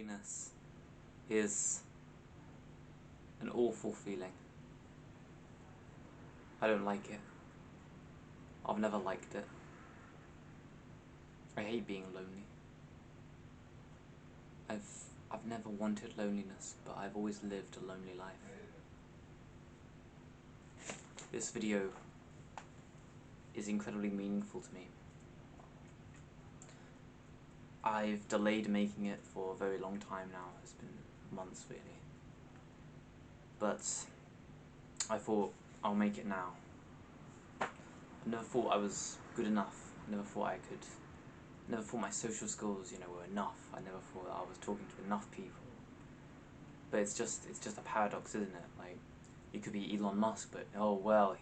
Loneliness is an awful feeling. I don't like it. I've never liked it. I hate being lonely. I've never wanted loneliness, but I've always lived a lonely life. This video is incredibly meaningful to me. I've delayed making it for a very long time now. It's been months really. But I thought I'll make it now. I never thought I was good enough. I never thought I could. I never thought my social skills, were enough. I never thought I was talking to enough people. But it's just a paradox, isn't it? Like, you could be Elon Musk, but well,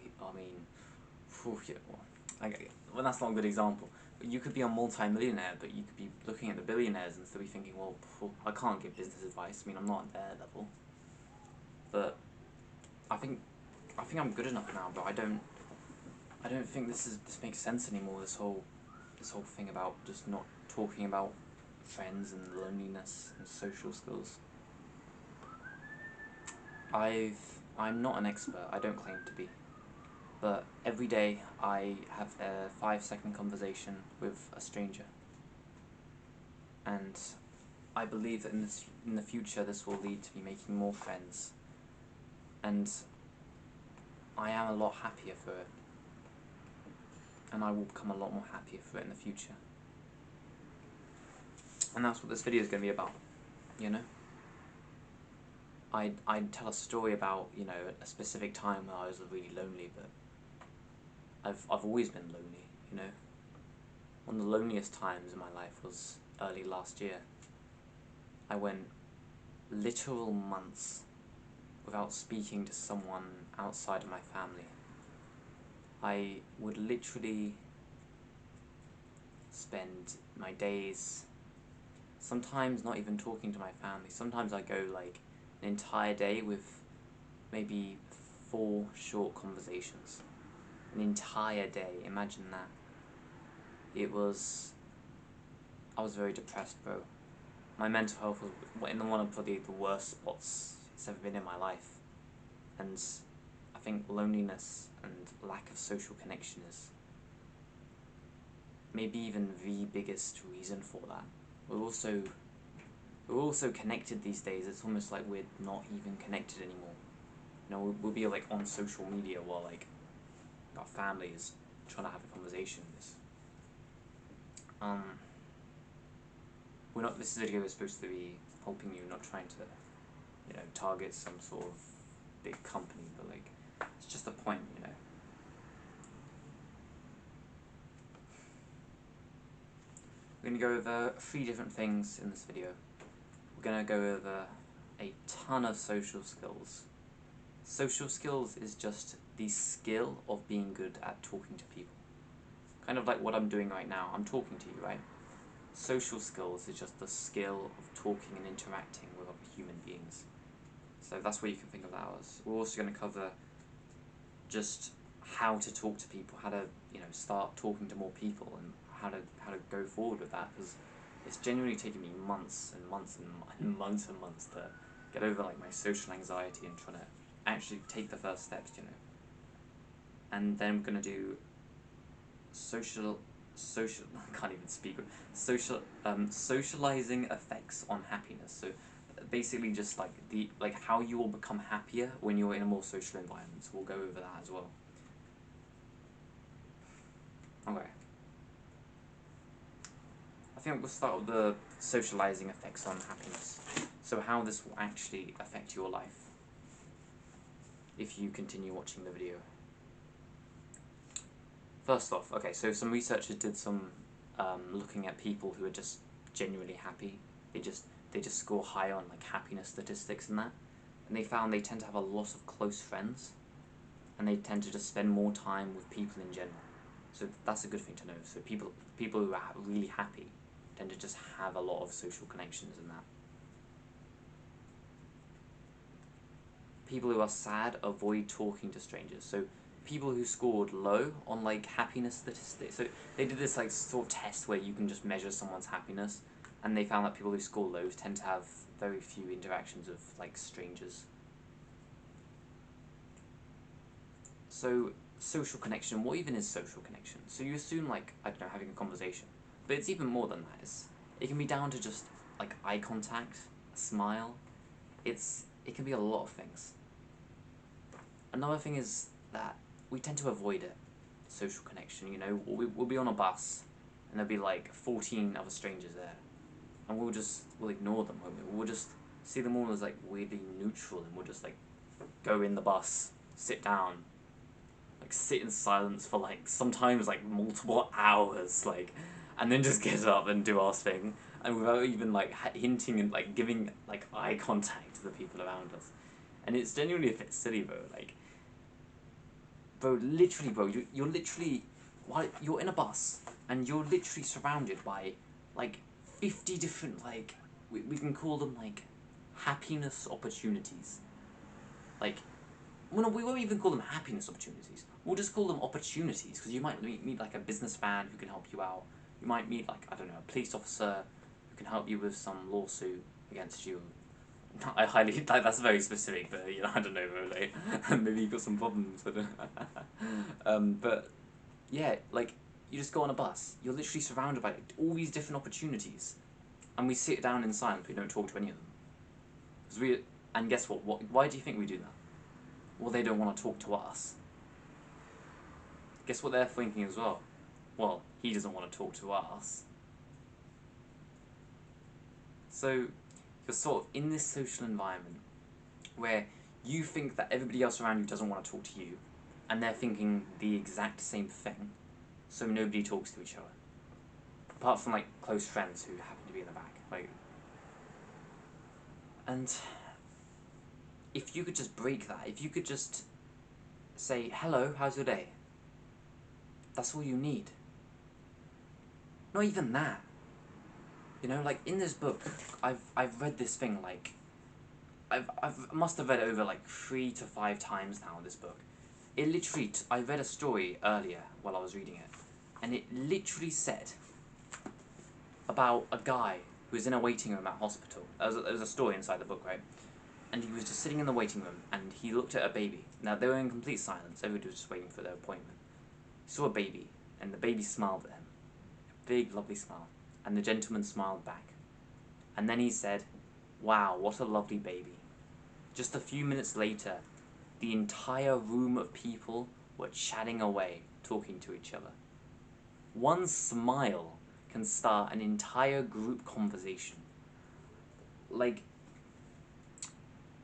that's not a good example. You could be a multi-millionaire, but you could be looking at the billionaires and still be thinking, well, I can't give business advice. I'm not at their level. But I think I'm good enough now. But I don't think this makes sense anymore. This whole thing about just not talking about friends and loneliness and social skills. I'm not an expert. I don't claim to be. But every day I have a 5-second conversation with a stranger, and I believe that in the future this will lead to me making more friends, and I am a lot happier for it, and I will become a lot more happier for it in the future. And that's what this video is going to be about, I'd tell a story about, a specific time where I was really lonely, but I've always been lonely, One of the loneliest times in my life was early last year. I went literal months without speaking to someone outside of my family. I would literally spend my days sometimes not even talking to my family. Sometimes I go like an entire day with maybe 4 short conversations. An entire day, imagine that. I was very depressed, bro. My mental health was in one of probably the worst spots it's ever been in my life. And I think loneliness and lack of social connection is maybe even the biggest reason for that. We're also connected these days. It's almost like we're not even connected anymore. We'll be like on social media while like our family is trying to have a conversation. This video is supposed to be helping you, not trying to, target some sort of big company, but like, it's just a point, We're going to go over 3 different things in this video. We're going to go over a ton of social skills. Social skills is just the skill of being good at talking to people. Kind of like what I'm doing right now. I'm talking to you, right? Social skills is just the skill of talking and interacting with other human beings. So that's what you can think of that as. We're also going to cover just how to talk to people, how to start talking to more people, and how to go forward with that, because it's genuinely taken me months and months and months and months to get over like my social anxiety and trying to actually take the first steps, And then we're gonna do social I can't even speak. Socializing effects on happiness. So basically just like how you will become happier when you're in a more social environment. So we'll go over that as well. Okay. I think we'll start with the socializing effects on happiness. So how this will actually affect your life if you continue watching the video. First off, okay, so some researchers did some looking at people who are just genuinely happy. They just score high on like happiness statistics and that, and they found they tend to have a lot of close friends, and they tend to just spend more time with people in general. So that's a good thing to know. So people who are really happy tend to just have a lot of social connections and that. People who are sad avoid talking to strangers. So people who scored low on like happiness statistics. So they did this like sort of test where you can just measure someone's happiness. and they found that people who score low tend to have very few interactions with like strangers. So social connection, what even is social connection? So you assume like, I don't know, having a conversation, but it's even more than that. It can be down to just like eye contact, a smile. It can be a lot of things. Another thing is that we tend to avoid it, social connection, you know. We'll be on a bus and there'll be like 14 other strangers there, and we'll ignore them, won't we? We'll just see them all as like weirdly neutral, and we'll just like go in the bus, sit down, like sit in silence for like sometimes like multiple hours, like, and then just get up and do our thing, and without even like hinting and like giving like eye contact to the people around us. And it's genuinely a bit silly, bro. Like, bro, literally, bro, you're literally, while you're in a bus and you're literally surrounded by like 50 different, like, we can call them like happiness opportunities. Like, well, no, we won't even call them happiness opportunities. We'll just call them opportunities, because you might meet like a businessman who can help you out. You might meet like, I don't know, a police officer who can help you with some lawsuit against you. I highly, like, that's very specific, but you know, I don't know, really. Maybe you've got some problems. But yeah, like, you just go on a bus. You're literally surrounded by like, all these different opportunities, and we sit down in silence. We don't talk to any of them. And guess what? Why do you think we do that? Well, they don't want to talk to us. Guess what they're thinking as well? Well, he doesn't want to talk to us. So you're sort of in this social environment where you think that everybody else around you doesn't want to talk to you, and they're thinking the exact same thing, so nobody talks to each other. Apart from like close friends who happen to be in the back. Like, and if you could just break that, if you could just say, hello, how's your day? That's all you need. Not even that. You know, like in this book, I've read this thing like, I must have read it over like 3 to 5 times now, this book. It literally, I read a story earlier while I was reading it, and it literally said about a guy who was in a waiting room at a hospital. There was a story inside the book, right? And he was just sitting in the waiting room, and he looked at a baby. Now, they were in complete silence. Everybody was just waiting for their appointment. He saw a baby, and the baby smiled at him. A big, lovely smile. And the gentleman smiled back. And then he said, wow, what a lovely baby. Just a few minutes later, the entire room of people were chatting away, talking to each other. One smile can start an entire group conversation. Like,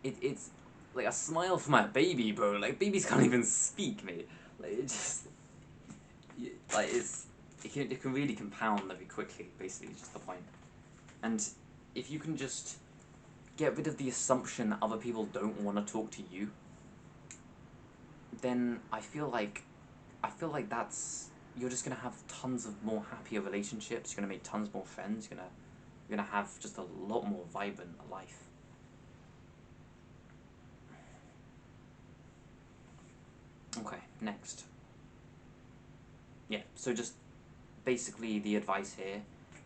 it's like a smile from a baby, bro. Like, babies can't even speak, mate. Like, it just, like, it can really compound very quickly, basically, is just the point. And if you can just get rid of the assumption that other people don't want to talk to you, then I feel like you're just gonna have tons of more happier relationships. You're gonna make tons more friends. You're gonna have just a lot more vibrant life. Okay, next. Yeah, so just basically the advice here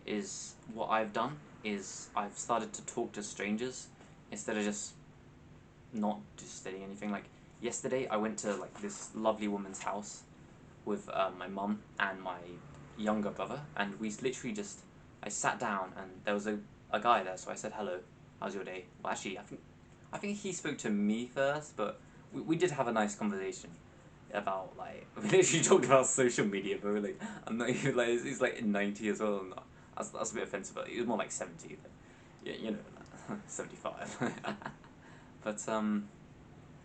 is, what I've done is I've started to talk to strangers instead of just not just studying anything. Like yesterday I went to like this lovely woman's house with my mum and my younger brother, and we literally just, I sat down and there was a guy there, so I said, hello, how's your day? Well, actually, I think he spoke to me first, but we did have a nice conversation about, like, we literally talked about social media, but we're like, I'm not even, like, he's like 90 as well, and that's a bit offensive, but he was more like 70, but, yeah, you know, 75. But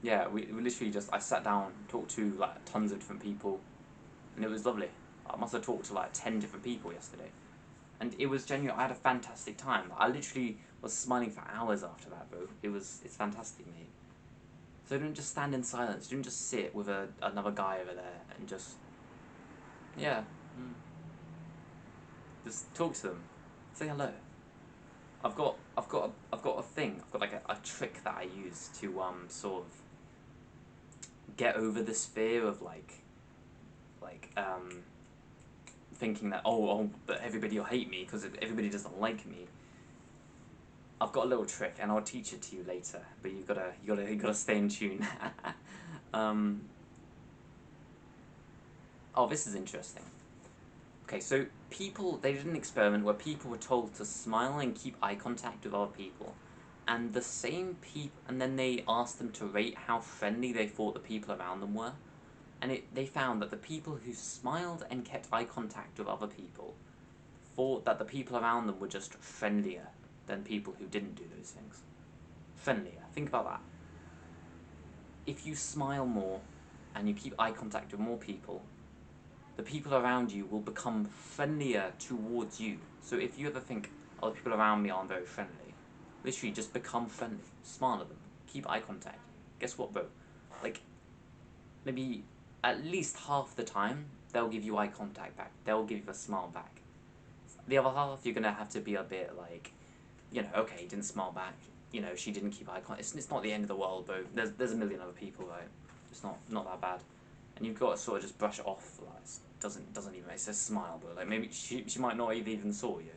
yeah, we literally just, I sat down, talked to like tons of different people, and it was lovely. I must have talked to like 10 different people yesterday, and it was genuine. I had a fantastic time. I literally was smiling for hours after that, bro. It's fantastic, mate. So don't just stand in silence. Don't just sit with another guy over there and just, yeah, just talk to them, say hello. I've got a thing. I've got like a trick that I use to sort of get over this fear of like thinking that, oh, but everybody will hate me because everybody doesn't like me. I've got a little trick, and I'll teach it to you later. But you gotta stay in tune. Oh, this is interesting. Okay, so they did an experiment where people were told to smile and keep eye contact with other people, and then they asked them to rate how friendly they thought the people around them were, and they found that the people who smiled and kept eye contact with other people thought that the people around them were just friendlier than people who didn't do those things. Friendlier. Think about that. If you smile more and you keep eye contact with more people, the people around you will become friendlier towards you. So if you ever think, oh, the people around me aren't very friendly, literally just become friendly. Smile at them. Keep eye contact. Guess what, bro? Like, maybe at least half the time, they'll give you eye contact back. They'll give you a smile back. The other half, you're gonna have to be a bit like, okay, he didn't smile back. She didn't keep eye contact. It's not the end of the world, bro. There's a million other people, right? It's not that bad. And you've got to sort of just brush it off. Like, it doesn't even. It says smile, but like maybe she might not have even saw you.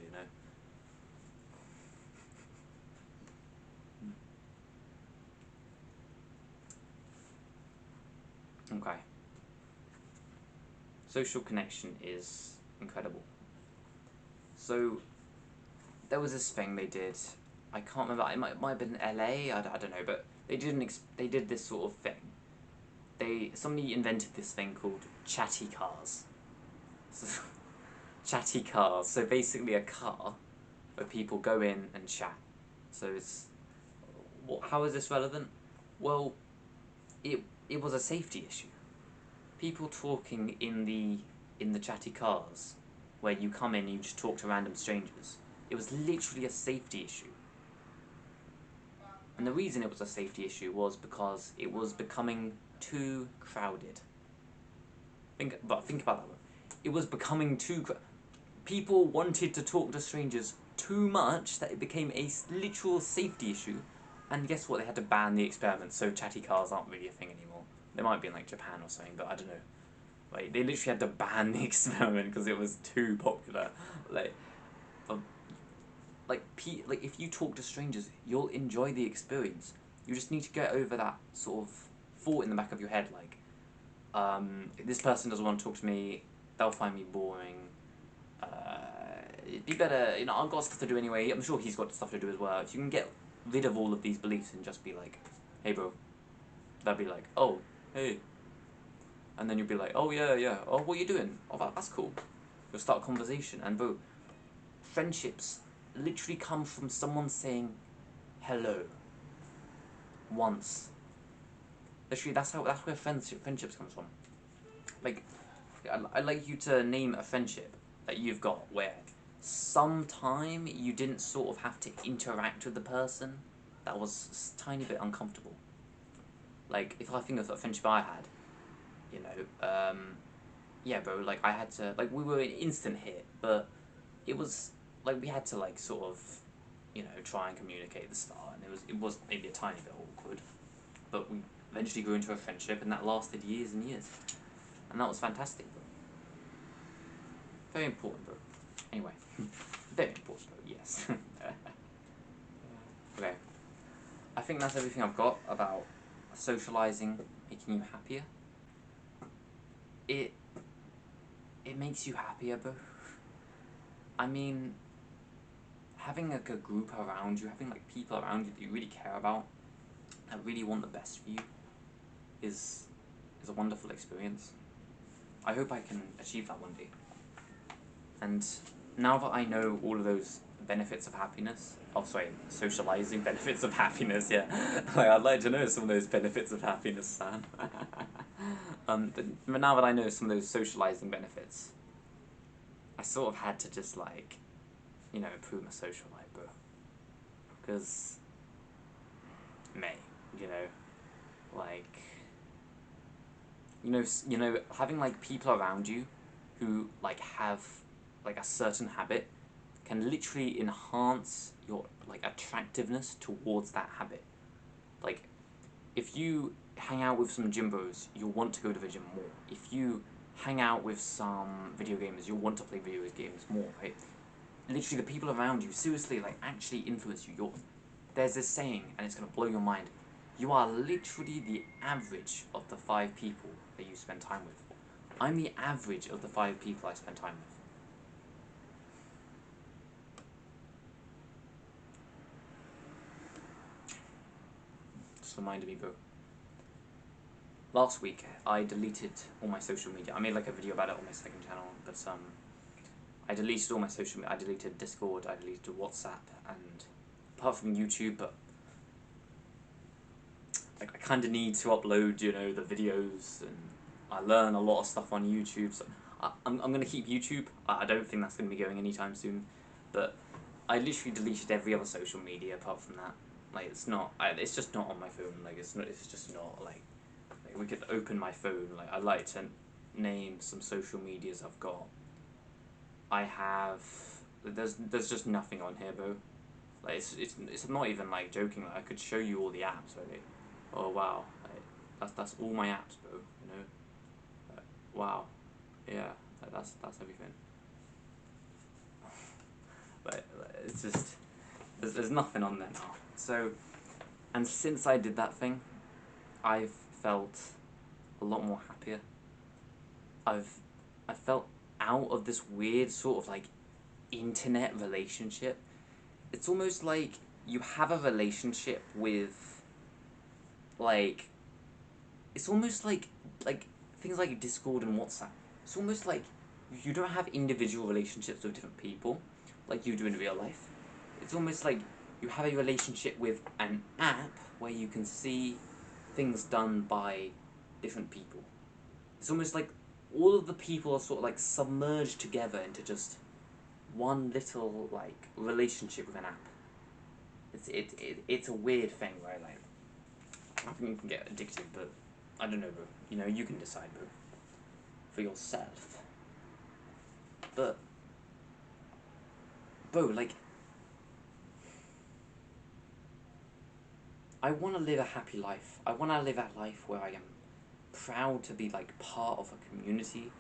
Okay. Social connection is incredible. So there was this thing they did. I can't remember. It might have been LA. I don't know, but they did this sort of thing. Somebody invented this thing called chatty cars. So, chatty cars. So basically a car where people go in and chat. So how is this relevant? Well, it was a safety issue. People talking in the chatty cars, where you come in and you just talk to random strangers. It was literally a safety issue. And the reason it was a safety issue was because it was becoming too crowded. Think about that one. It was becoming too people wanted to talk to strangers too much that it became a literal safety issue. And guess what? They had to ban the experiment, so chatty cars aren't really a thing anymore. They might be in like Japan or something, but I don't know. Like they literally had to ban the experiment because it was too popular. Like if you talk to strangers, you'll enjoy the experience. You just need to get over that sort of thought in the back of your head, like, this person doesn't want to talk to me. They'll find me boring. It'd be better, I've got stuff to do anyway. I'm sure he's got stuff to do as well. If you can get rid of all of these beliefs and just be like, hey bro, they'll be like, oh, hey. And then you'll be like, oh yeah, oh, what are you doing? Oh, that's cool. You'll start a conversation, and bro, friendships literally come from someone saying hello once. Literally, that's where friendships comes from. Like, I'd like you to name a friendship that you've got where sometime you didn't sort of have to interact with the person. That was a tiny bit uncomfortable. Like, if I think of a friendship I had, yeah, bro, like, I had to, like, we were an instant hit, but it was, like, we had to, like, sort of, try and communicate at the start, and it was maybe a tiny bit awkward, but we eventually grew into a friendship, and that lasted years and years, and that was fantastic, bro. Very important, bro. Anyway, very important, bro, yes. Okay, I think that's everything I've got about socializing making you happier. It makes you happier, bro. I mean, having like a group around you, having like people around you that you really care about, that really want the best for you, is a wonderful experience. I hope I can achieve that one day. And now that I know all of those benefits of happiness, socializing benefits of happiness, yeah. Like, I'd like to know some of those benefits of happiness, Sam. But now that I know some of those socializing benefits, I sort of had to just like, improve my social life, bro. Because, like, having like people around you who like have like a certain habit can literally enhance your like attractiveness towards that habit. Like, if you hang out with some gym bros, you'll want to go to the gym more. If you hang out with some video gamers, you'll want to play video games more, right? literally the people around you, seriously, like, actually influence you. There's this saying, and it's going to blow your mind. You are literally the average of the 5 people that you spend time with. I'm the average of the 5 people I spend time with. Just reminded me, bro. Last week, I deleted all my social media. I made like a video about it on my second channel, but I deleted all my social media. I deleted Discord, I deleted WhatsApp, and apart from YouTube, but like, I kind of need to upload, you know, the videos, and I learn a lot of stuff on YouTube, so I'm going to keep YouTube. I don't think that's going to be going anytime soon, but I literally deleted every other social media apart from that. Like, it's just not on my phone. Like, it's just not, like we could open my phone. Like, I like to name some social medias I've got. There's just nothing on here, bro. Like, it's not even like joking. Like, I could show you all the apps. Like, oh wow, like, that's all my apps, bro. You know, wow, yeah, that's everything. But it's just there's nothing on there now. So, and since I did that thing, I've felt a lot more happier. I felt out of this weird sort of like internet relationship. It's almost like you have a relationship with, like, it's almost like things like Discord and WhatsApp. It's almost like you don't have individual relationships with different people like you do in real life. It's almost like you have a relationship with an app where you can see things done by different people. It's almost like all of the people are sort of like submerged together into just one little like relationship with an app. It's a weird thing, right? Like, I think you can get addicted, but I don't know, bro. You know, you can decide, bro, for yourself. But, bro, like, I want to live a happy life. I want to live a life where I am proud to be like part of a community,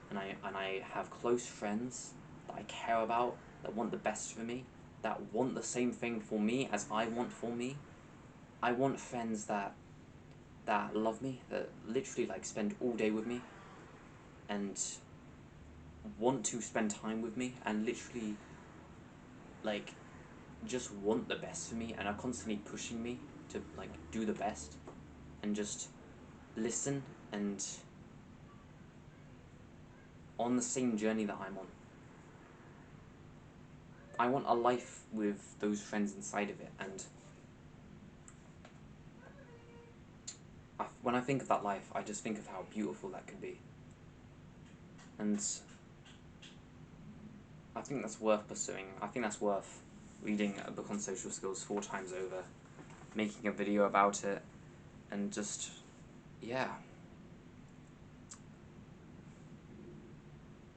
and I have close friends that I care about, that want the best for me, that want the same thing for me as I want for me. I want friends that love me, that literally like spend all day with me, and want to spend time with me, and literally like just want the best for me, and are constantly pushing me to like do the best, and just listen, and on the same journey that I'm on. I want a life with those friends inside of it, and when I think of that life, I just think of how beautiful that could be. And I think that's worth pursuing. I think that's worth reading a book on social skills 4 times over, making a video about it, and just, yeah.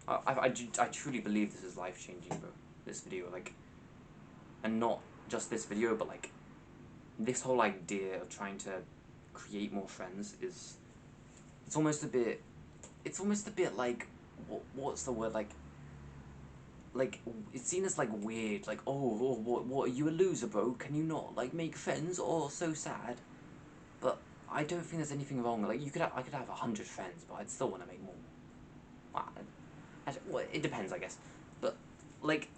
I truly believe this is life-changing, bro. This video, like, and not just this video, but like, this whole idea of trying to create more friends is, it's almost a bit like, what's the word, like, it's seen as like weird, like, oh, what are you, a loser, bro? Can you not like make friends? Oh, so sad. But I don't think there's anything wrong. Like, I could have 100 friends, but I'd still want to make more. Well, it depends, I guess. But like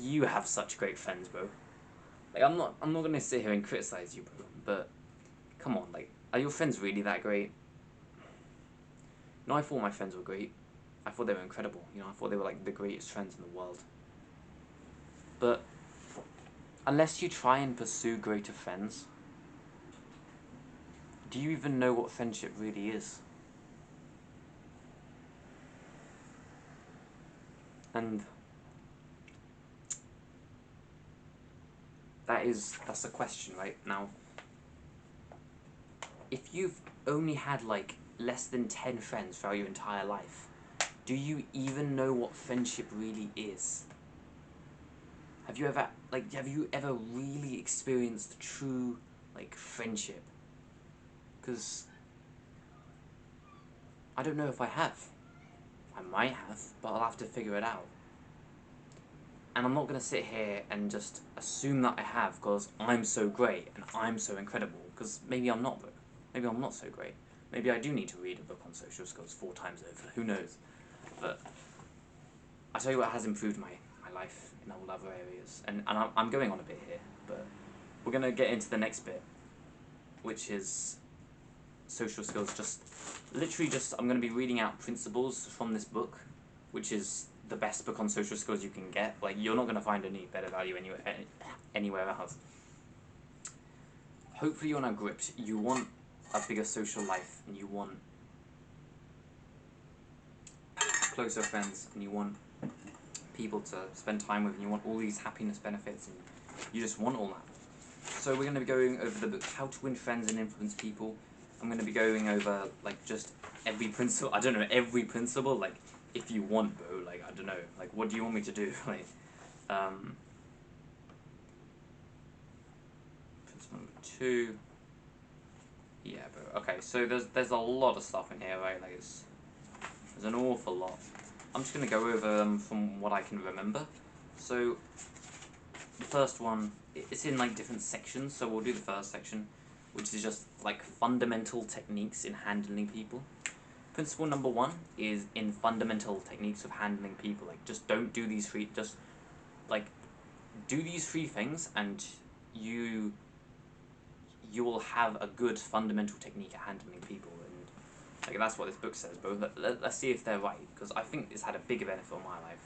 you have such great friends, bro. Like, I'm not gonna sit here and criticize you, bro. But come on, like, are your friends really that great? No, I thought my friends were great. I thought they were incredible. You know, I thought they were like the greatest friends in the world. But unless you try and pursue greater friends, do you even know what friendship really is? And that's the question, right? Now, if you've only had like less than 10 friends throughout your entire life, do you even know what friendship really is? Have you ever really experienced true like friendship? Because I don't know if I have. I might have, but I'll have to figure it out. And I'm not going to sit here and just assume that I have because I'm so great and I'm so incredible, because maybe I'm not, but maybe I'm not so great. Maybe I do need to read a book on social skills 4 times over, who knows. But I tell you what has improved my life in all other areas. And I'm going on a bit here, but we're going to get into the next bit, which is social skills. Literally I'm going to be reading out principles from this book, which is the best book on social skills you can get. Like, you're not going to find any better value anywhere else. Hopefully you're now gripped. You want a bigger social life, and you want closer friends, and you want people to spend time with, and you want all these happiness benefits, and you just want all that. So we're going to be going over the book How to Win Friends and Influence People. I'm going to be going over, like, just every principle. I don't know, every principle, like, if you want, bro, like, I don't know, like, what do you want me to do? Like, principle number 2. Yeah, bro. Okay, so there's a lot of stuff in here, right? Like, there's an awful lot. I'm just gonna go over them from what I can remember. So the first one, it's in like different sections. So we'll do the first section, which is just like fundamental techniques in handling people. Principle number 1 is in fundamental techniques of handling people. Like, just don't do these 3. Just like do these 3 things, and you will have a good fundamental technique at handling people. And like, that's what this book says, but let's see if they're right, because I think it's had a bigger benefit on my life.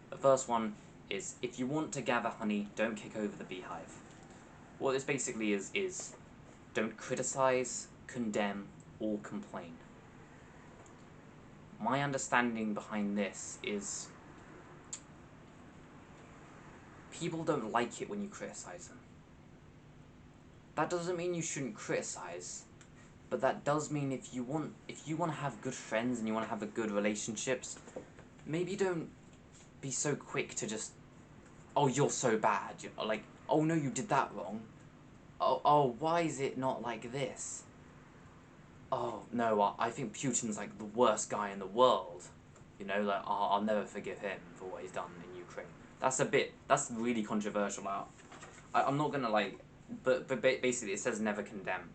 The first one is, if you want to gather honey, don't kick over the beehive. What this basically is don't criticize, condemn, or complain. My understanding behind this is people don't like it when you criticize them. That doesn't mean you shouldn't criticize, but that does mean if you want to have good friends and you want to have a good relationships, maybe don't be so quick to just, oh, you're so bad. Like, oh no, you did that wrong. Oh, why is it not like this? Oh no, I think Putin's like the worst guy in the world. You know, like, I'll never forgive him for what he's done in Ukraine. That's really controversial. I'm not gonna like, but basically it says never condemn.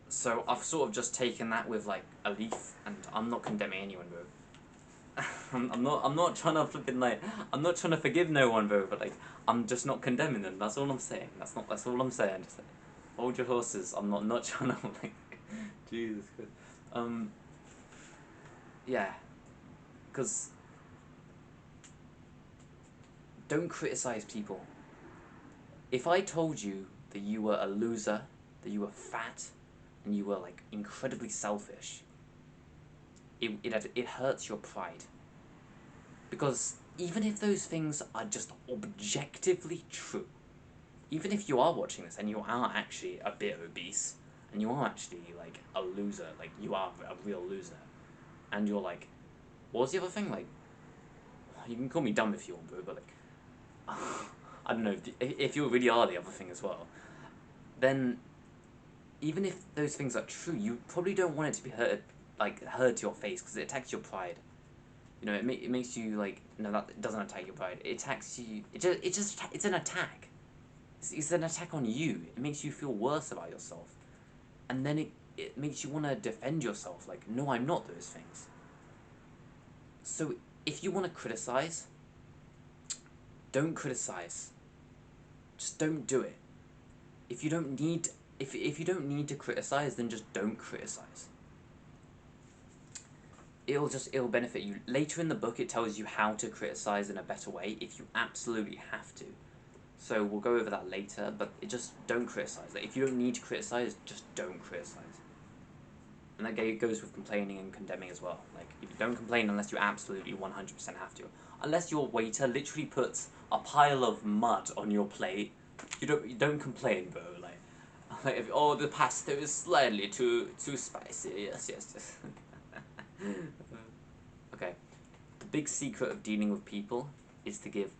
So I've sort of just taken that with like a leaf, and I'm not condemning anyone, bro. I'm not trying to flipping like, I'm not trying to forgive no one, bro. But like, I'm just not condemning them. That's all I'm saying. That's all I'm saying. Just like, hold your horses. I'm not trying to like, Jesus Christ. Yeah, because don't criticize people. If I told you that you were a loser, that you were fat, and you were like incredibly selfish, it hurts your pride. Because even if those things are just objectively true, even if you are watching this and you are actually a bit obese, and you are actually like a loser, like you are a real loser, and you're like, what was the other thing? Like, you can call me dumb if you want, bro, but like, I don't know, if you really are the other thing as well, then even if those things are true, you probably don't want it to be heard to your face, because it attacks your pride. You know, it makes you like, no, that doesn't attack your pride. It attacks you. It's an attack. It's an attack on you. It makes you feel worse about yourself, and then it makes you want to defend yourself. Like, no, I'm not those things. So if you want to criticize, don't criticize. Just don't do it. If you don't need to criticize, then just don't criticize. It'll benefit you. Later in the book, it tells you how to criticize in a better way if you absolutely have to. So we'll go over that later, but just don't criticize. Like, if you don't need to criticize, just don't criticize. And that goes with complaining and condemning as well. Like, if you don't complain unless you absolutely 100% have to. Unless your waiter literally puts a pile of mud on your plate, you don't complain, bro. Like if, oh, the pasta is slightly too spicy. Yes. Okay. The big secret of dealing with people is to give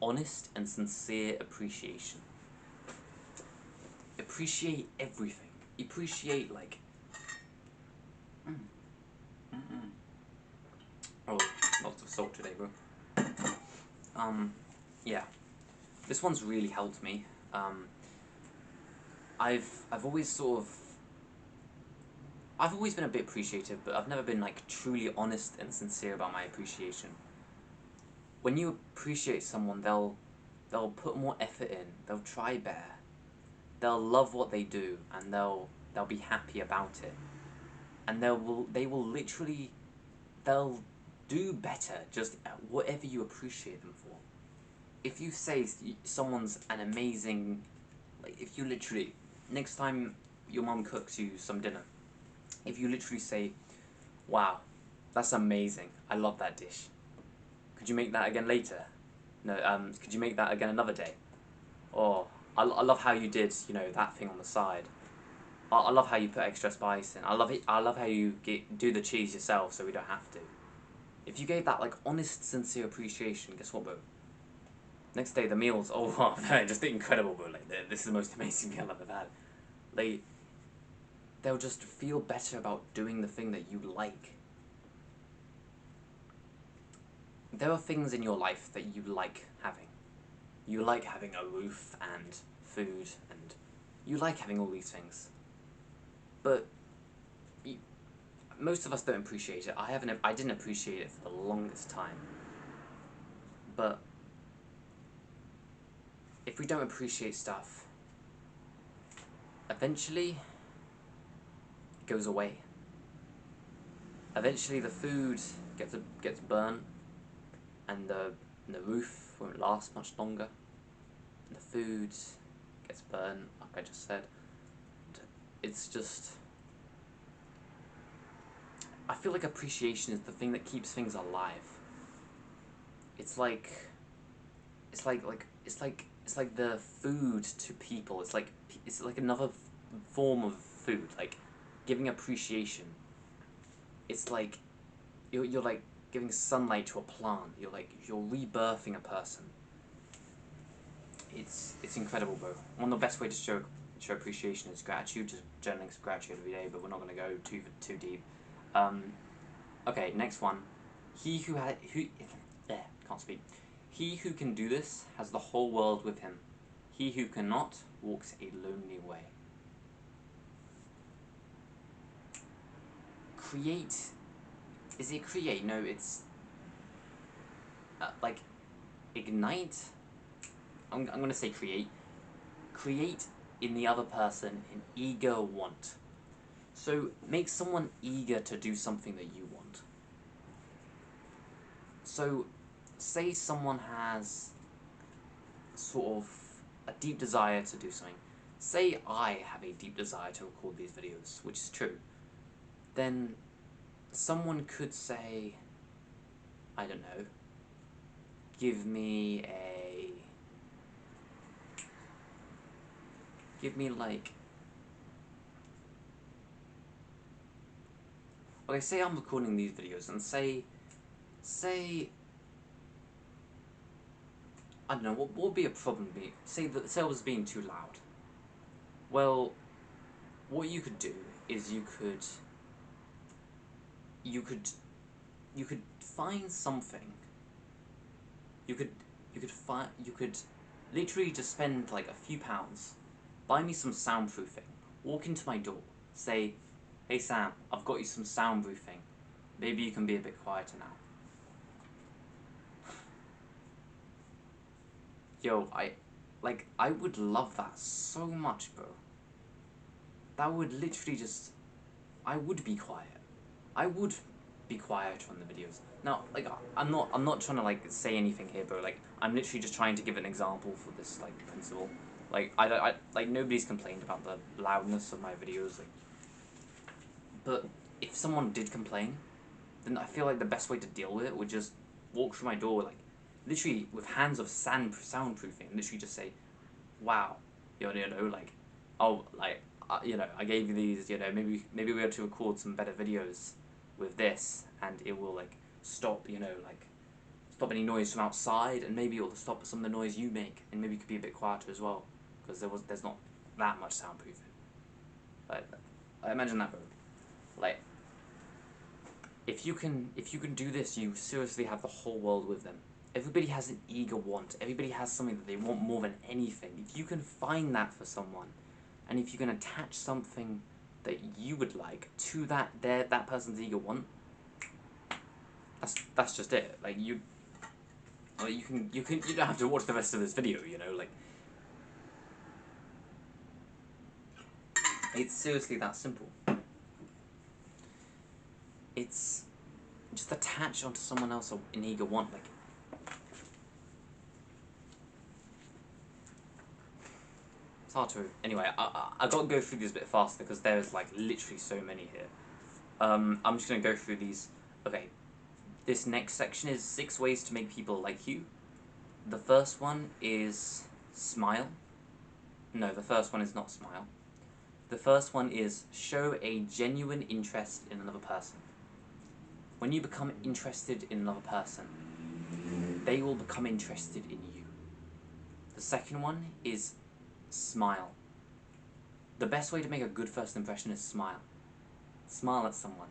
honest and sincere appreciation. Appreciate everything. Appreciate, like, oh, lots of salt today, bro. yeah, this one's really helped me. I've always sort of, I've always been a bit appreciative, but I've never been like truly honest and sincere about my appreciation. When you appreciate someone, they'll put more effort in, they'll try better, they'll love what they do, and they'll be happy about it, and they will literally, they'll do better just at whatever you appreciate them for. If you say someone's an amazing, like if you literally, next time your mum cooks you some dinner, if you literally say, wow, that's amazing, I love that dish, could you make that again later? No, could you make that again another day? Or, I love how you did, you know, that thing on the side. I love how you put extra spice in. I love how you do the cheese yourself so we don't have to. If you gave that like honest, sincere appreciation, guess what, bro? Next day the meals, oh wow, just incredible, bro. Like this is the most amazing meal I've ever had. Like they'll just feel better about doing the thing that you like. There are things in your life that you like having. You like having a roof and food, and you like having all these things. But most of us don't appreciate it. I didn't appreciate it for the longest time. But if we don't appreciate stuff, eventually it goes away. Eventually the food gets burnt, and the roof won't last much longer. And the food gets burnt, like I just said. It's just, I feel like appreciation is the thing that keeps things alive. It's like the food to people. It's like another form of food. Like giving appreciation. It's like you're like giving sunlight to a plant. You're rebirthing a person. It's incredible, bro. One of the best way to show appreciation is gratitude. Just journaling some gratitude every day. But we're not gonna go too deep. Okay, next one. Can't speak. He who can do this has the whole world with him. He who cannot walks a lonely way. Create. Is it create? No, it's like ignite. I'm gonna say create. Create in the other person an eager want. So make someone eager to do something that you want. So say someone has sort of a deep desire to do something. Say I have a deep desire to record these videos, which is true. Then someone could say, I don't know, give me like, okay, say I'm recording these videos and say, I don't know, what would be a problem be? Say I was being too loud. Well, what you could do is you could find something. You could literally just spend like a few pounds, buy me some soundproofing, walk into my door, say, hey Sam, I've got you some soundproofing. Maybe you can be a bit quieter now. Yo, I would love that so much, bro. That would literally just, I would be quiet. I would be quiet on the videos. Now, like, I'm not trying to like say anything here, bro. Like, I'm literally just trying to give an example for this like principle. Like, like nobody's complained about the loudness of my videos. Like, but if someone did complain, then I feel like the best way to deal with it would just walk through my door, like, literally with hands of soundproofing, and literally just say, wow, you know, like, oh, like, you know, I gave you these, you know, maybe we have to record some better videos with this, and it will, like, stop, you know, like, stop any noise from outside, and maybe it will stop some of the noise you make, and maybe it could be a bit quieter as well, because there's not that much soundproofing. Like, I imagine that, bro. Like, if you can do this, you seriously have the whole world with them. Everybody has an eager want. Everybody has something that they want more than anything. If you can find that for someone, and if you can attach something that you would like to that person's eager want, that's just it. Like you don't have to watch the rest of this video. You know, like it's seriously that simple. It's just attach onto someone else an eager want, like. Hard to. Anyway, I got to go through these a bit faster because there's like literally so many here. I'm just gonna go through these. Okay, this next section is 6 ways to make people like you. The first one is smile. No, the first one is not smile. The first one is show a genuine interest in another person. When you become interested in another person, they will become interested in you. The second one is smile. The best way to make a good first impression is smile. Smile at someone.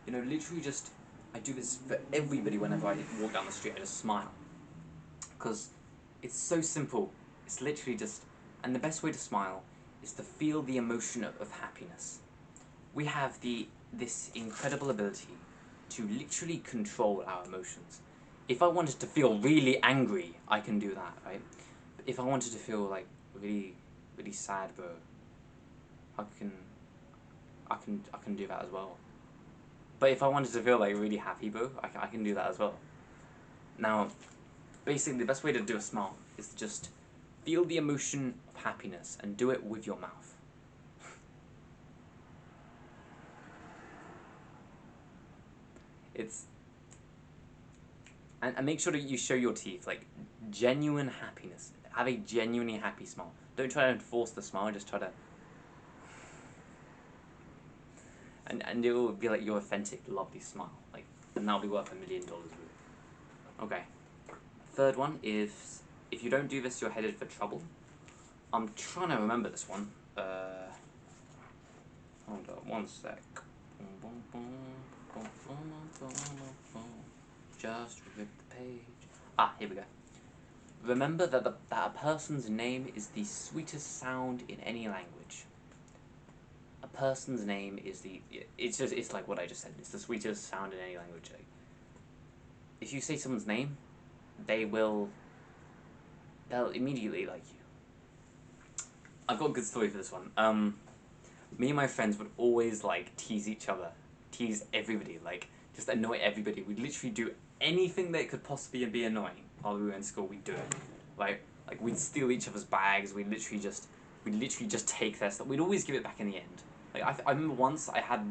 You know, literally just, I do this for everybody whenever I walk down the street, I just smile. Because it's so simple. It's literally just, and the best way to smile is to feel the emotion of happiness. We have this incredible ability to literally control our emotions. If I wanted to feel really angry, I can do that, right? But if I wanted to feel like really sad, bro, I can do that as well. But if I wanted to feel like really happy, bro, I can do that as well. Now, basically the best way to do a smile is to just feel the emotion of happiness and do it with your mouth. And make sure that you show your teeth, like genuine happiness. Have a genuinely happy smile. Don't try to force the smile, just try to. And it will be like your authentic, lovely smile. Like, and that'll be worth $1 million. Okay. Third one is, if you don't do this, you're headed for trouble. I'm trying to remember this one. Hold on, one sec. Just rip the page. Ah, here we go. Remember that that a person's name is the sweetest sound in any language. A person's name is it's like what I just said. It's the sweetest sound in any language. Like, if you say someone's name, they'll immediately like you. I've got a good story for this one. Me and my friends would always like tease each other, tease everybody, like just annoy everybody. We'd literally do anything that could possibly be annoying while we were in school. We'd do it. Like we'd steal each other's bags. We'd literally just take their stuff. We'd always give it back in the end. Like I remember once I had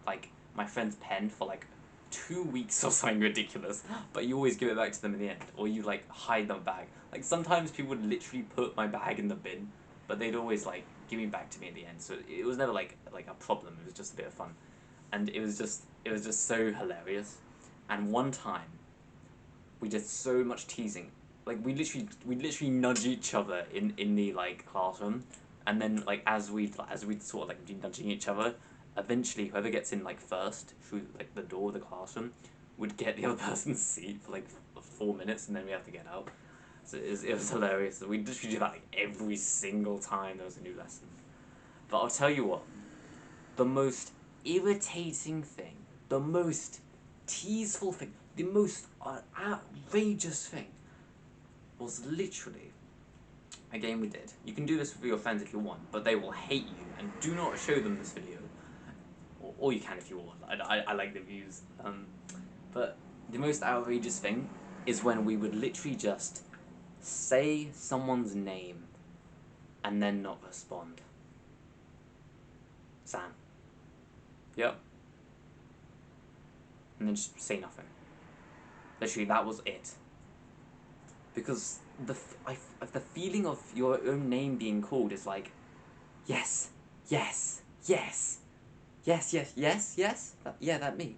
like my friend's pen for like 2 weeks or something ridiculous, but you always give it back to them in the end, or you like hide the bag. Like sometimes people would literally put my bag in the bin, but they'd always like give me back to me at the end. So it was never like a problem. It was just a bit of fun, and it was just so hilarious. And one time, we did so much teasing. Like we literally nudge each other in the like classroom, and then like as we'd sort of like be nudging each other, eventually whoever gets in like first through like the door of the classroom would get the other person's seat for like 4 minutes, and then we have to get out. So it was hilarious. We literally do that like every single time there was a new lesson. But I'll tell you what, the most irritating thing, the most teaseful thing, the most outrageous thing was literally a game we did. You can do this with your friends if you want, but they will hate you, and do not show them this video. Or you can if you want. I like the views. But the most outrageous thing is when we would literally just say someone's name and then not respond. Sam. Yep. And then just say nothing. Literally, that was it. Because the feeling of your own name being called is like, yes, yes, yes, yes, yes, yes, yes. That me.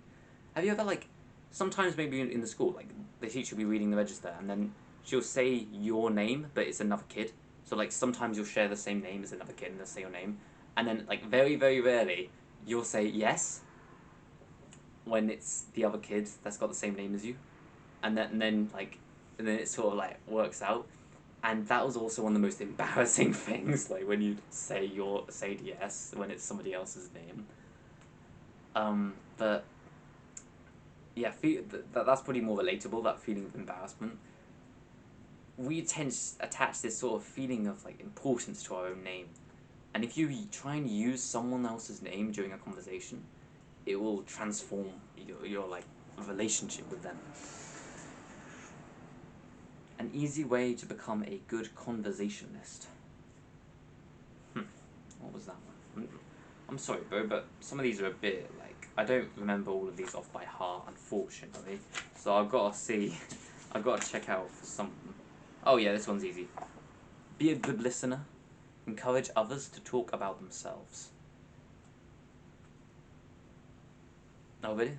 Have you ever like, sometimes maybe in the school, like the teacher will be reading the register and then she'll say your name, but it's another kid. So like sometimes you'll share the same name as another kid and they'll say your name, and then like very very rarely you'll say yes when it's the other kid that's got the same name as you, and then like and then it sort of like works out. And that was also one of the most embarrassing things, like when you say yes when it's somebody else's name. But yeah, that's probably more relatable, that feeling of embarrassment. We tend to attach this sort of feeling of like importance to our own name. And if you try and use someone else's name during a conversation, it will transform your like relationship with them. An easy way to become a good conversationalist. What was that one? I'm sorry, bro, but some of these are a bit like, I don't remember all of these off by heart, unfortunately. So I've got to see, I've got to check out for some. Oh yeah, this one's easy. Be a good listener. Encourage others to talk about themselves. Oh, really?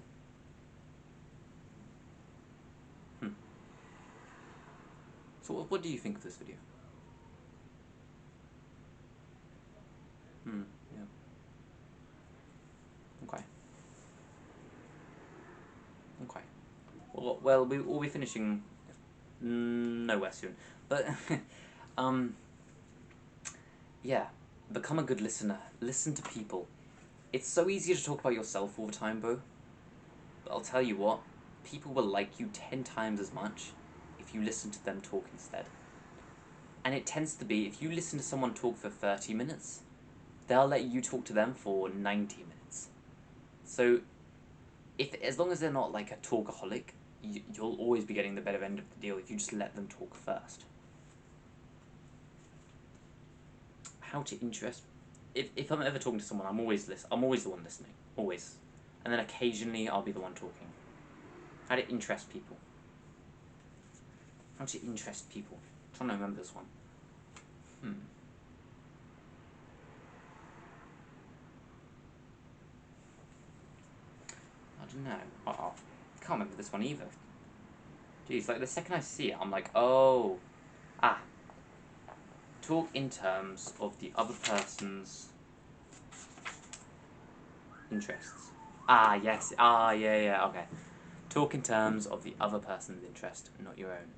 So what do you think of this video? Yeah. Okay. Okay. Well, we'll be finishing nowhere soon. But, yeah. Become a good listener. Listen to people. It's so easy to talk about yourself all the time, bro. But I'll tell you what, people will like you 10 times as much if you listen to them talk instead. And it tends to be, if you listen to someone talk for 30 minutes, they'll let you talk to them for 90 minutes. So, as long as they're not like a talkaholic, you'll always be getting the better end of the deal if you just let them talk first. How to interest. If I'm ever talking to someone, I'm always the one listening, always. And then occasionally I'll be the one talking. How to interest people. How to interest people. I'm trying to remember this one. I don't know. I can't remember this one either. Jeez, like the second I see it, I'm like, oh. Talk in terms of the other person's interests. Yes. Yeah, okay. Talk in terms of the other person's interest, not your own.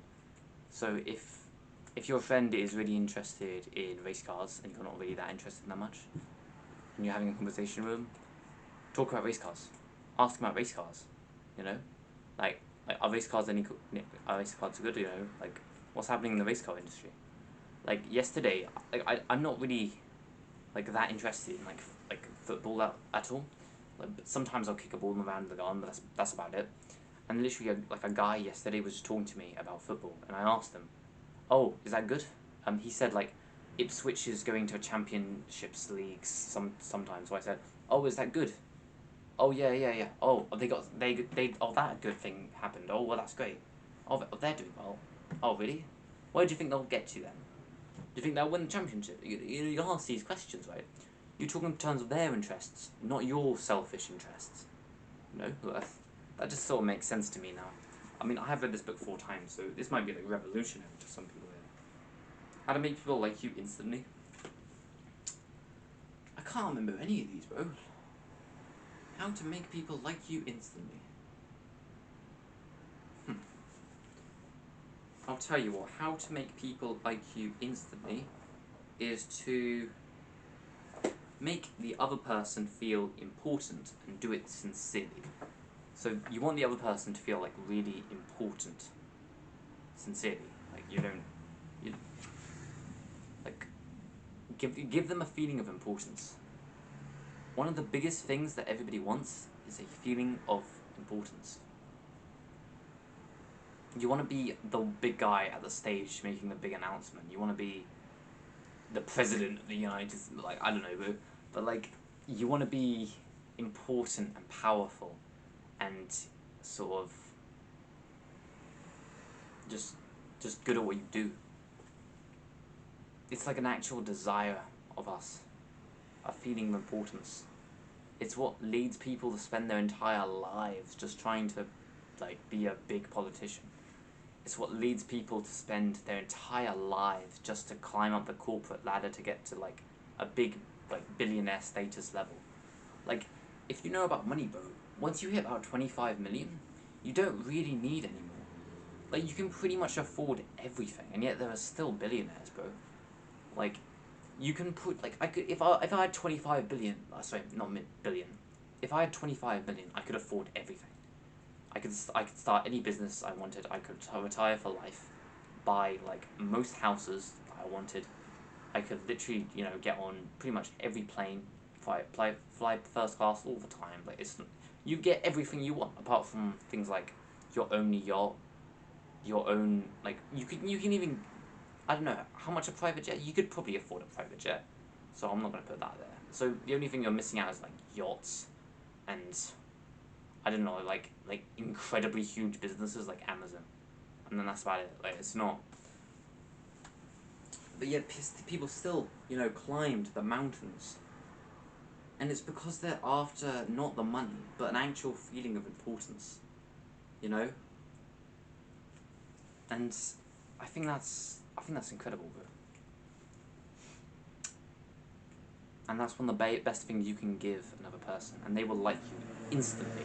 So if your friend is really interested in race cars and you're not really that interested in that much, and you're having a conversation with them, talk about race cars. Ask them about race cars. You know, like are race cars good? You know, like what's happening in the race car industry? Like yesterday, I'm not really like that interested in like football at all. Like, but sometimes I'll kick a ball around the garden, but that's about it. And literally, a guy yesterday was just talking to me about football, and I asked him, "Oh, is that good?" He said like Ipswich is going to a championships leagues sometimes. So I said, "Oh, is that good?" "Oh yeah. Oh, that good thing happened. Oh well, that's great. Oh, they're doing well. Oh really? Where do you think they'll get to then? Do you think they'll win the championship?" You ask these questions, right? You talk in terms of their interests, not your selfish interests. You know, that just sort of makes sense to me now. I mean, I have read this book 4 times, so this might be like revolutionary to some people here. How to make people like you instantly. I can't remember any of these, bro. How to make people like you instantly. I'll tell you what, how to make people like you instantly is to make the other person feel important and do it sincerely. So you want the other person to feel like really important, sincerely. Like like give them a feeling of importance. One of the biggest things that everybody wants is a feeling of importance. You want to be the big guy at the stage making the big announcement. You want to be the president of the United States, like I don't know, but like you want to be important and powerful and sort of just good at what you do. It's like an actual desire of us, a feeling of importance. It's what leads people to spend their entire lives just trying to like be a big politician. It's what leads people to spend their entire lives just to climb up the corporate ladder to get to like a big like billionaire status level. Like if you know about money, bro, once you hit about 25 million, you don't really need any more. Like, you can pretty much afford everything, and yet there are still billionaires, bro. Like, you can put, like, I could, if I had 25 billion, sorry, not billion, if I had 25 million, I could afford everything. I could start any business I wanted, I could retire for life, buy, like, most houses I wanted, I could literally, you know, get on pretty much every plane, fly first class all the time. Like, you get everything you want, apart from things like your own yacht, your own, like, you can even, I don't know, how much a private jet? You could probably afford a private jet, so I'm not going to put that there. So the only thing you're missing out is, like, yachts, and, I don't know, like incredibly huge businesses like Amazon, and then that's about it. Like, it's not. But yet people still, you know, climbed the mountains. And it's because they're after not the money, but an actual feeling of importance. You know? And I think that's incredible, bro. And that's one of the best things you can give another person, and they will like you instantly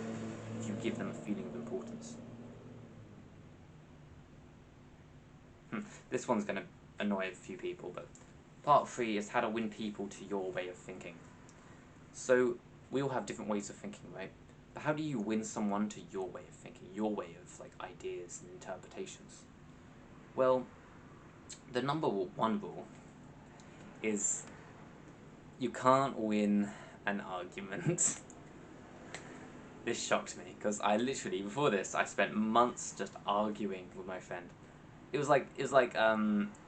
if you give them a feeling of importance. This one's gonna annoy a few people, but part 3 is how to win people to your way of thinking. So, we all have different ways of thinking, right? But how do you win someone to your way of thinking, your way of, like, ideas and interpretations? Well, the number 1 rule is you can't win an argument. This shocked me, because I literally, before this, I spent months just arguing with my friend. It was like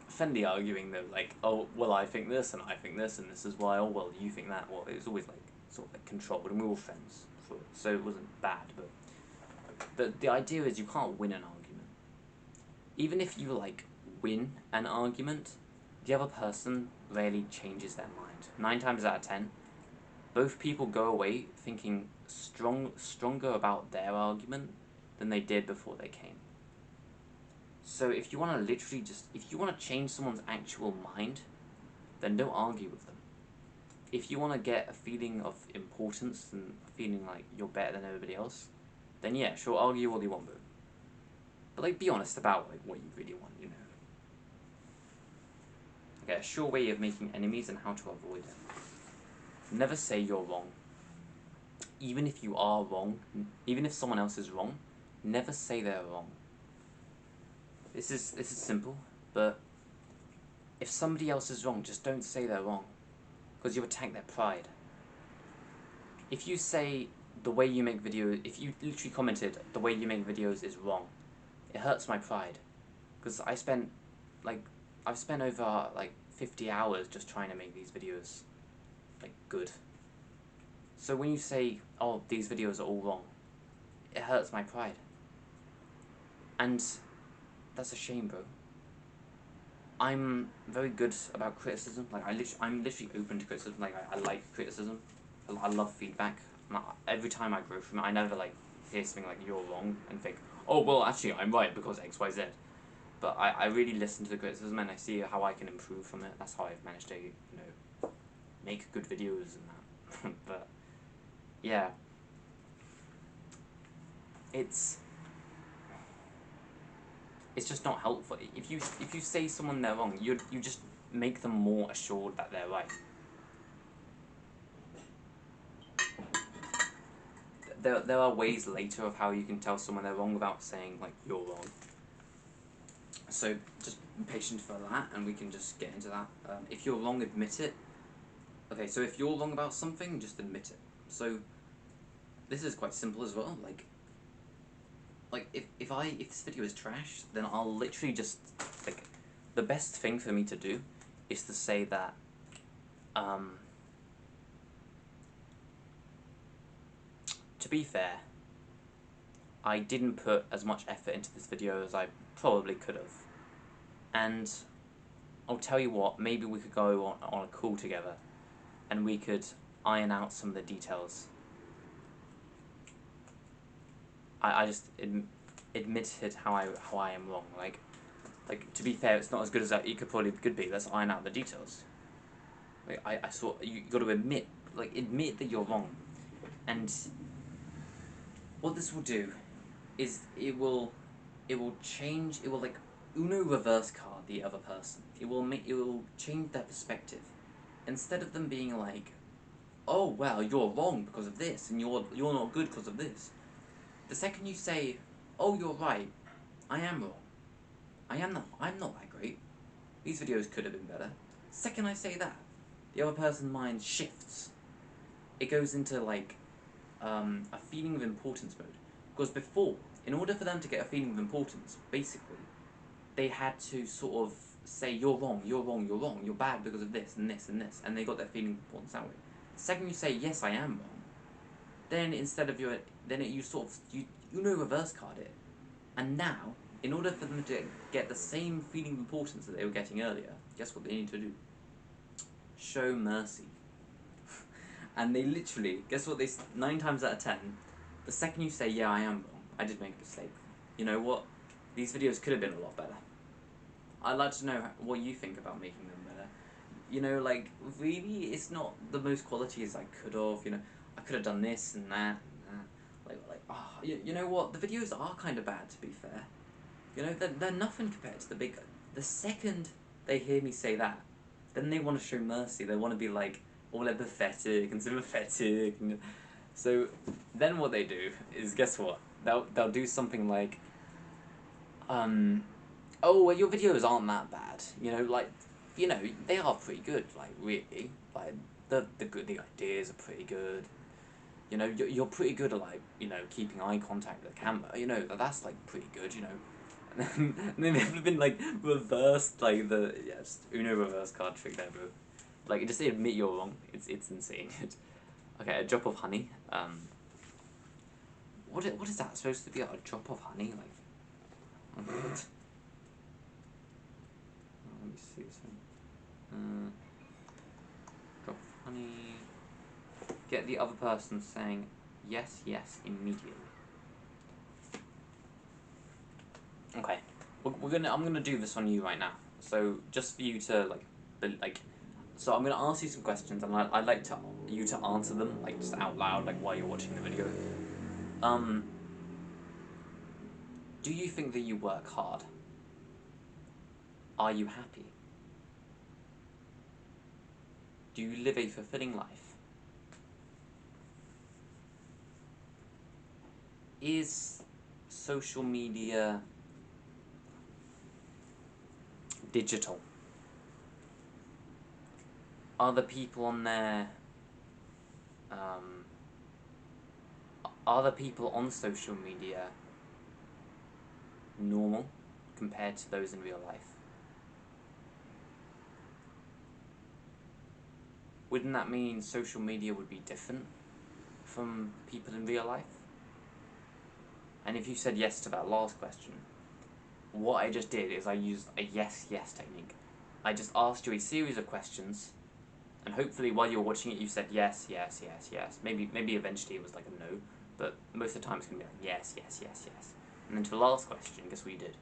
friendly arguing though, like, oh, well, I think this, and I think this, and this is why, oh, well, you think that. Well, it was always, like, sort of, like, controlled, and we were all friends, so it wasn't bad, but the idea is you can't win an argument. Even if you, like, win an argument, the other person rarely changes their mind. 9 times out of 10, both people go away thinking stronger about their argument than they did before they came. So if you want to literally if you want to change someone's actual mind, then don't argue with them. If you want to get a feeling of importance and a feeling like you're better than everybody else, then yeah, sure, argue all you want, but like, be honest about, like, what you really want, you know. Okay, a sure way of making enemies and how to avoid it. Never say you're wrong. Even if you are wrong, even if someone else is wrong, never say they're wrong. This is simple, but if somebody else is wrong, just don't say they're wrong, because you attack their pride. If you say the way you make videos, if you literally commented the way you make videos is wrong, it hurts my pride, because I've spent over, like, 50 hours just trying to make these videos, like, good. So when you say, oh, these videos are all wrong, it hurts my pride. And that's a shame, bro. I'm very good about criticism. Like, I'm literally open to criticism. Like, I like criticism. I love feedback. Every time I grow from it, I never, like, hear something like, you're wrong, and think, oh, well, actually, I'm right because X, Y, Z. But I really listen to the criticism, and I see how I can improve from it. That's how I've managed to, you know, make good videos and that. But, yeah. It's just not helpful. If you say someone they're wrong, you just make them more assured that they're right. There are ways later of how you can tell someone they're wrong without saying, like, you're wrong. So just be patient for that, and we can just get into that. If you're wrong, admit it. Okay, so if you're wrong about something, just admit it. So this is quite simple as well. Like if this video is trash, then I'll literally just, like, the best thing for me to do is to say that to be fair, I didn't put as much effort into this video as I probably could have, and I'll tell you what, maybe we could go on a call together and we could iron out some of the details. I just admitted how I am wrong. Like, to be fair, it's not as good as it could be. Let's iron out the details. Like, I saw, you got to admit that you're wrong, and what this will do is it will it will change, it will like Uno reverse card the other person. It will change their perspective. Instead of them being like, oh well, you're wrong because of this, and you're not good because of this. The second you say, oh, you're right, I am wrong. I'm not that great. These videos could have been better. Second I say that, the other person's mind shifts. It goes into like a feeling of importance mode. Because before, in order for them to get a feeling of importance, basically, they had to sort of say, you're wrong, you're wrong, you're wrong, you're bad because of this and this and this, and they got their feeling of importance that way. The second you say, yes, I am wrong, then instead of you know, reverse card it. And now, in order for them to get the same feeling of importance that they were getting earlier, guess what they need to do? Show mercy. And they literally, guess what 9 times out of 10, the second you say, yeah, I am wrong, I did make a mistake. You know what? These videos could have been a lot better. I'd like to know what you think about making them better. You know, like, really, it's not the most quality as I could have, you know, I could have done this and that and that. You know what, the videos are kind of bad, to be fair. You know, they're nothing compared to the big... The second they hear me say that, then they want to show mercy, they want to be like, all empathetic and sympathetic. And so, then what they do is, guess what? They'll do something like, oh, well, your videos aren't that bad. You know, like, you know, they are pretty good, like, really. Like, the ideas are pretty good. You know, you're pretty good at, like, you know, keeping eye contact with the camera. You know, that's, like, pretty good, you know. And then they've been, like, reversed, like, just Uno reverse card trick there, bro. Like, just admit you're wrong. It's insane. Okay, a drop of honey. What is that supposed to be? A drop of honey? Like... let me see this one. Drop of honey. Get the other person saying yes, yes immediately. Okay, I'm gonna do this on you right now. So just for you to so I'm gonna ask you some questions, and I'd like you to answer them like just out loud, like while you're watching the video. Do you think that you work hard? Are you happy? Do you live a fulfilling life? Is social media digital? Are the people on there, are the people on social media normal compared to those in real life? Wouldn't that mean social media would be different from people in real life? And if you said yes to that last question, what I just did is I used a yes-yes technique. I just asked you a series of questions, and hopefully while you're watching it you said yes, yes, yes, yes. Maybe eventually it was like a no, but most of the time it's going to be like yes, yes, yes, yes. And then to the last question, guess what you did?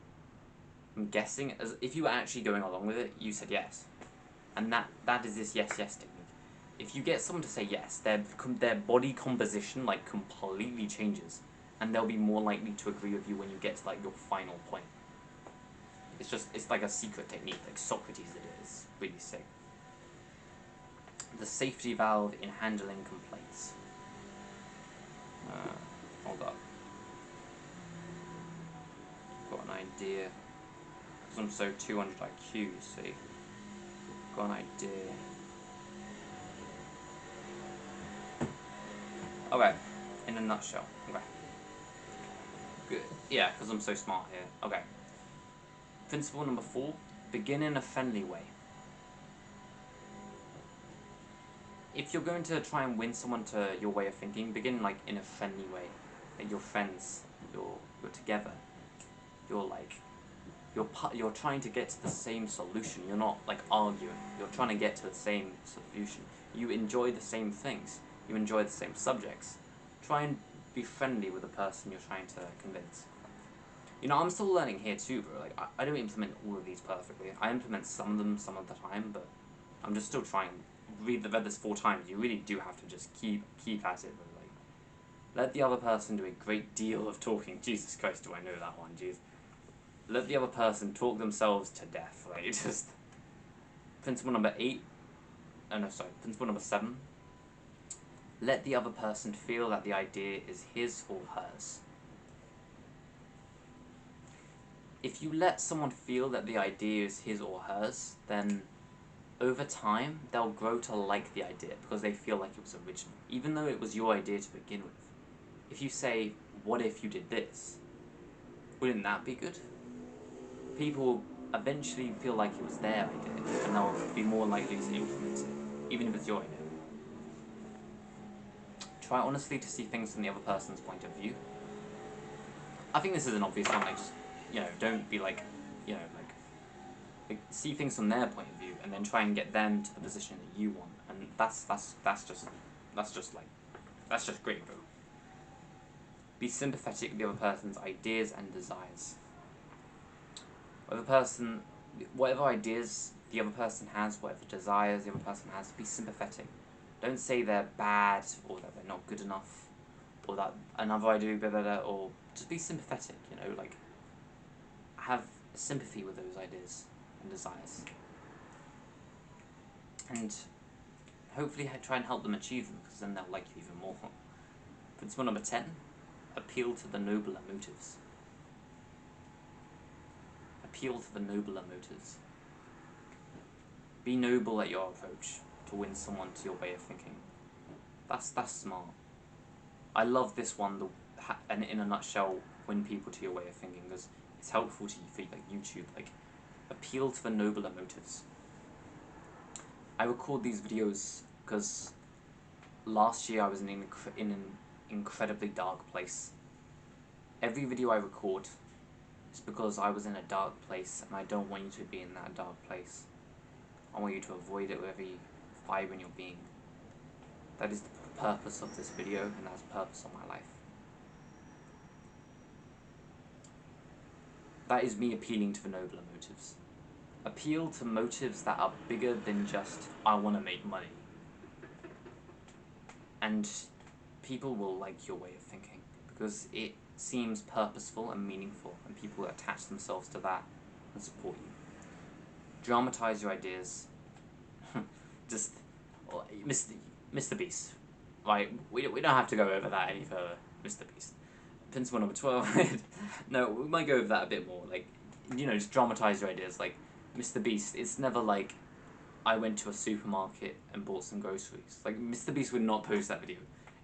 I'm guessing, as if you were actually going along with it, you said yes. And that is this yes-yes technique. If you get someone to say yes, their body composition like completely changes, and they'll be more likely to agree with you when you get to like your final point. It's like a secret technique, like Socrates did it. It's really sick. The safety valve in handling complaints. Hold up. Got an idea. Because I'm so 200 IQ, you see. Got an idea. Okay, in a nutshell. Okay. Good. Yeah, because I'm so smart here. Okay. Principle number 4, begin in a friendly way. If you're going to try and win someone to your way of thinking, begin like in a friendly way. Like you're friends, you're together. You're trying to get to the same solution. You're not like arguing. You're trying to get to the same solution. You enjoy the same things. You enjoy the same subjects. Try and be friendly with the person you're trying to convince. You know, I'm still learning here too, bro. Like, I don't implement all of these perfectly. I implement some of them some of the time, but I'm just still trying. Read this 4 times. You really do have to just keep at it, bro. Like, let the other person do a great deal of talking. Jesus Christ, do I know that one, jeez. let the other person talk themselves to death. Like, just principle number 7. Let the other person feel that the idea is his or hers. If you let someone feel that the idea is his or hers, then over time they'll grow to like the idea because they feel like it was original, even though it was your idea to begin with. If you say, what if you did this? Wouldn't that be good? People will eventually feel like it was their idea, and they'll be more likely to implement it, even if it's your idea. Try honestly to see things from the other person's point of view. I think this is an obvious one, like, just, don't be like, like, see things from their point of view, and then try and get them to the position that you want, and that's just great, bro. Be sympathetic with the other person's ideas and desires. Whatever ideas the other person has, whatever desires the other person has, be sympathetic. Don't say they're bad, or that they're not good enough, or that another idea would be better, or just be sympathetic, like, have sympathy with those ideas and desires. And hopefully try and help them achieve them, because then they'll like you even more. Principle number 10, appeal to the nobler motives. Appeal to the nobler motives. Be noble at your approach to win someone to your way of thinking. That's smart. I love this one, and in a nutshell, win people to your way of thinking, because it's helpful to you for like YouTube. Like, appeal to the nobler motives. I record these videos because last year I was in an incredibly dark place. Every video I record is because I was in a dark place, and I don't want you to be in that dark place. I want you to avoid it with every fibre in your being. That is the purpose of this video, and that's the purpose of my life. That is me appealing to the nobler motives. Appeal to motives that are bigger than just, I want to make money. And people will like your way of thinking, because it seems purposeful and meaningful, and people attach themselves to that and support you. Dramatize your ideas. Just, Mr. Beast. Like, we don't have to go over that any further. Mr. Beast. Principle number 12. No, we might go over that a bit more. Like, just dramatize your ideas. Like, Mr. Beast, it's never like, I went to a supermarket and bought some groceries. Like, Mr. Beast would not post that video.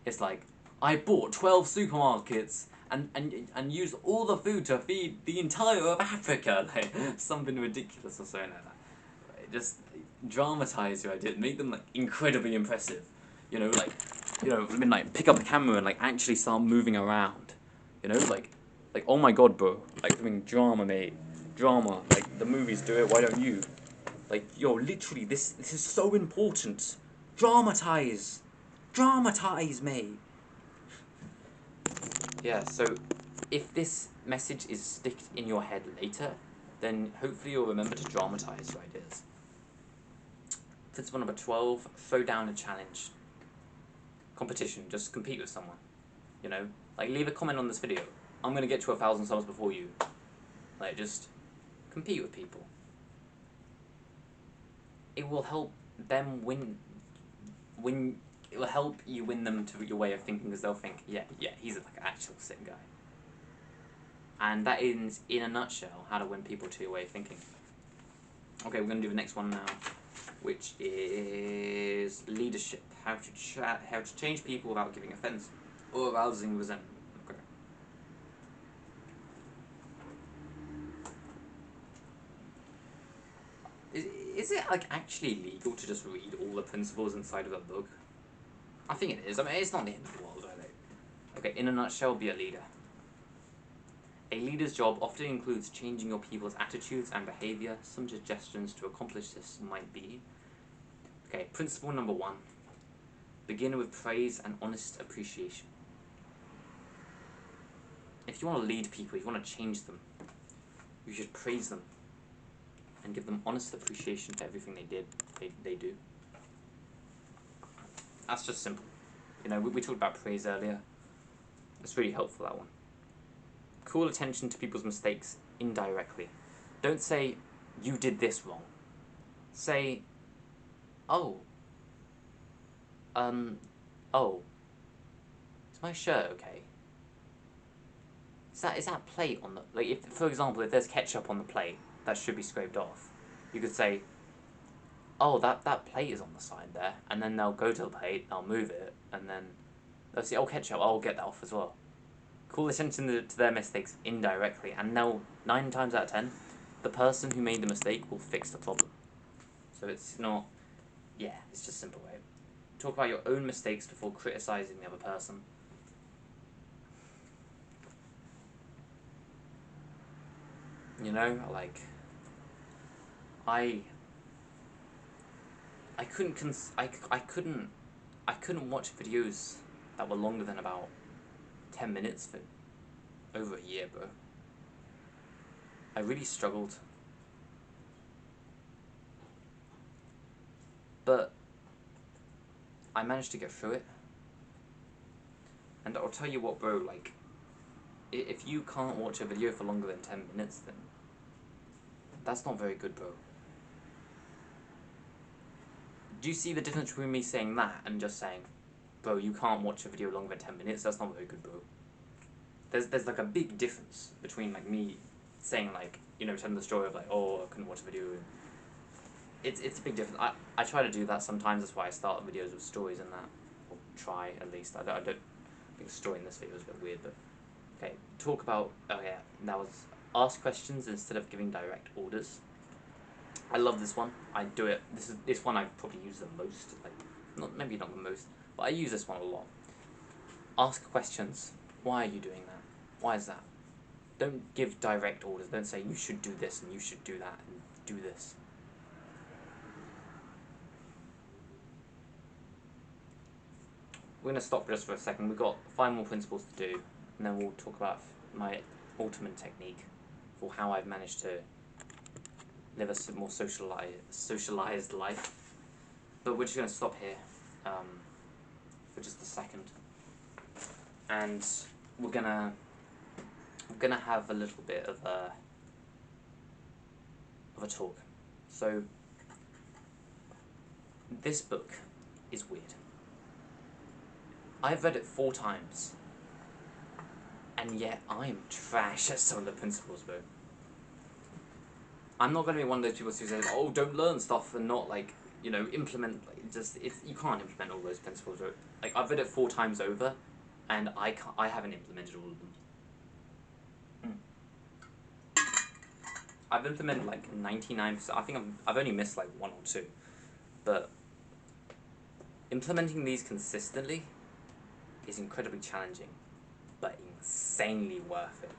It's like, I bought 12 supermarkets and used all the food to feed the entire of Africa. Like, something ridiculous or something like that. Just dramatize your ideas. Make them, like, incredibly impressive. Pick up a camera and, like, actually start moving around. Like, oh my god, bro. Like, doing drama, mate. Drama. Like, the movies do it, why don't you? Like, literally, this is so important. Dramatize. Dramatize, mate. Yeah, so if this message is sticked in your head later, then hopefully you'll remember to dramatize your ideas. Principle number 12, throw down a challenge. Competition, just compete with someone. Like, leave a comment on this video. I'm going to get to 1,000 subs before you. Like, just compete with people. It will help them it will help you win them to your way of thinking, because they'll think, yeah, he's like an actual sick guy. And that is, in a nutshell, how to win people to your way of thinking. Okay, we're going to do the next one now, which is leadership. How to change people without giving offense or arousing resentment. Okay. Is it like actually legal to just read all the principles inside of a book? I think it is. I mean, it's not the end of the world, I think. Okay, in a nutshell, be a leader. A leader's job often includes changing your people's attitudes and behavior. Some suggestions to accomplish this might be... Okay, principle number 1. Begin with praise and honest appreciation. If you want to lead people, if you want to change them, you should praise them and give them honest appreciation for everything they do. That's just simple. We talked about praise earlier. It's really helpful, that one. Call attention to people's mistakes indirectly. Don't say, you did this wrong. Say, oh, oh, is my shirt okay? Is that plate on the, like, if, for example, if there's ketchup on the plate, that should be scraped off. You could say, oh, that plate is on the side there, and then they'll go to the plate, they'll move it, and then they'll say, oh, ketchup, I'll get that off as well. Call attention to their mistakes indirectly, and they'll, 9 times out of 10, the person who made the mistake will fix the problem. So it's not, yeah, it's just a simple way. Talk about your own mistakes before criticizing the other person. You know, like, I couldn't watch videos that were longer than about 10 minutes for over a year, bro. I really struggled. But I managed to get through it. And I'll tell you what, bro, like, if you can't watch a video for longer than 10 minutes, then that's not very good, bro. Do you see the difference between me saying that and just saying, bro, you can't watch a video longer than 10 minutes? That's not very good, bro. There's like a big difference between like me saying like, you know, telling the story of like, oh, I couldn't watch a video. And it's a big difference. I try to do that sometimes. That's why I start videos with stories and that. Or try, at least. I don't think the story in this video is a bit weird, but okay. Talk about, oh yeah, that was ask questions instead of giving direct orders. I love this one. I do it. This one I probably use the most. Like, maybe not the most, but I use this one a lot. Ask questions. Why are you doing that? Why is that? Don't give direct orders. Don't say you should do this and you should do that and do this. We're going to stop just for a second. We've got 5 more principles to do, and then we'll talk about my ultimate technique for how I've managed to live a more socialized life. But we're just going to stop here for just a second, and we're gonna have a little bit of a talk. So this book is weird. I've read it 4 times, and yet I'm trash at some of the principles, bro. I'm not going to be one of those people who says, oh, don't learn stuff and not, like, you know, implement, like, you can't implement all those principles, bro. Like, I've read it 4 times over, and I haven't implemented all of them. I've implemented, like, 99%, I think I've only missed, like, 1 or 2, but implementing these consistently is incredibly challenging, but insanely worth it.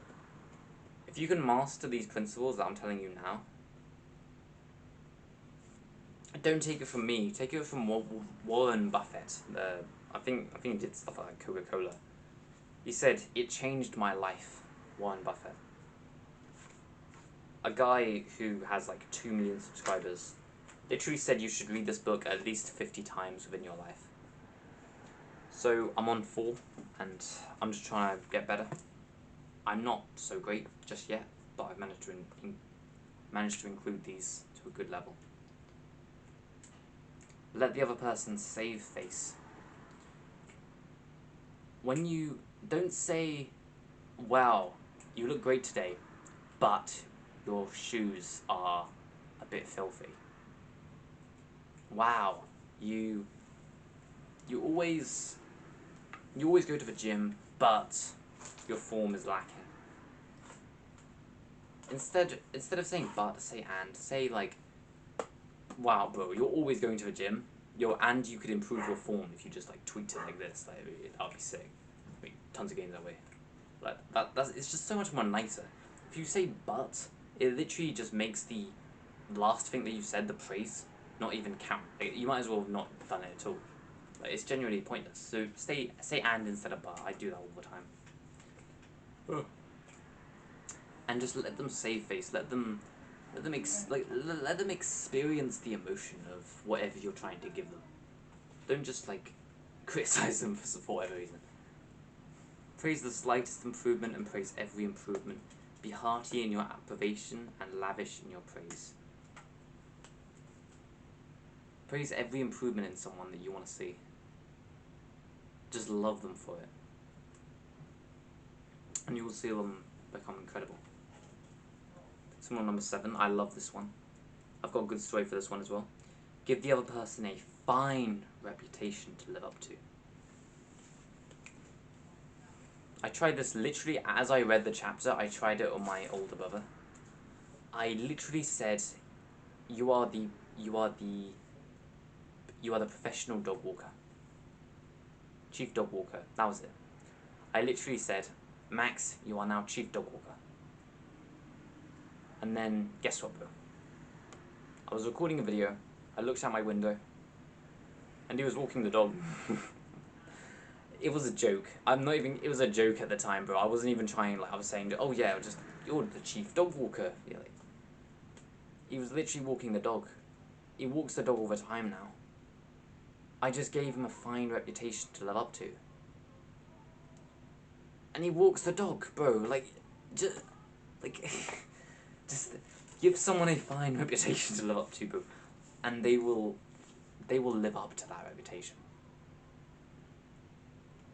If you can master these principles that I'm telling you now, don't take it from me, take it from Warren Buffett. I think he did stuff like Coca-Cola. He said, it changed my life, Warren Buffett. A guy who has like 2 million subscribers literally said you should read this book at least 50 times within your life. So I'm on 4, and I'm just trying to get better. I'm not so great just yet, but I've managed to include these to a good level. Let the other person save face. When you don't say, wow, you look great today, but your shoes are a bit filthy. Wow, you always go to the gym, but your form is lacking. Instead of saying but, say and. Say like, wow, bro, you're always going to the gym. And you could improve your form if you just like tweaked it like this. Like, that would be sick. Make tons of gains that way. Like it's just so much more nicer. If you say but, it literally just makes the last thing that you said, the praise, not even count. Like, you might as well have not done it at all. Like, it's genuinely pointless. So say and instead of but. I do that all the time. And just let them save face. Let them experience the emotion of whatever you're trying to give them. Don't just like criticize them for whatever reason. Praise the slightest improvement and praise every improvement. Be hearty in your approbation and lavish in your praise. Praise every improvement in someone that you want to see. Just love them for it. And you will see them become incredible. Principle number 7, I love this one. I've got a good story for this one as well. Give the other person a fine reputation to live up to. I tried this literally as I read the chapter. I tried it on my older brother. I literally said, you are the professional dog walker. Chief dog walker. That was it. I literally said, Max, you are now chief dog walker. And then, guess what, bro? I was recording a video, I looked out my window, and he was walking the dog. It was a joke. It was a joke at the time, bro. I wasn't even trying, like, I was saying, oh yeah, you're the chief dog walker. Yeah, like, he was literally walking the dog. He walks the dog all the time now. I just gave him a fine reputation to live up to. And he walks the dog, bro. Like, just give someone a fine reputation to live up to, bro. And they will live up to that reputation.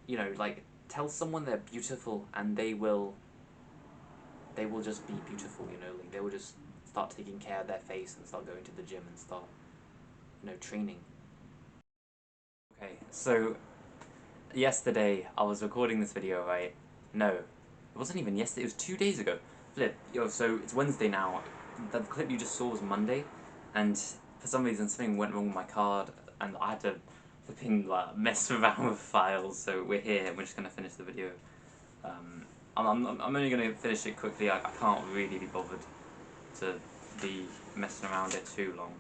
You know, like, tell someone they're beautiful and they will just be beautiful, you know, like, they will just start taking care of their face and start going to the gym and start, you know, training. Okay, so, yesterday, I was recording this video, right? No, it wasn't even yesterday, it was 2 days ago. Flip, so it's Wednesday now. The clip you just saw was Monday, and for some reason something went wrong with my card, and I had to flipping mess around with files, so we're here, and we're just going to finish the video. I'm only going to finish it quickly. I can't really be bothered to be messing around it too long,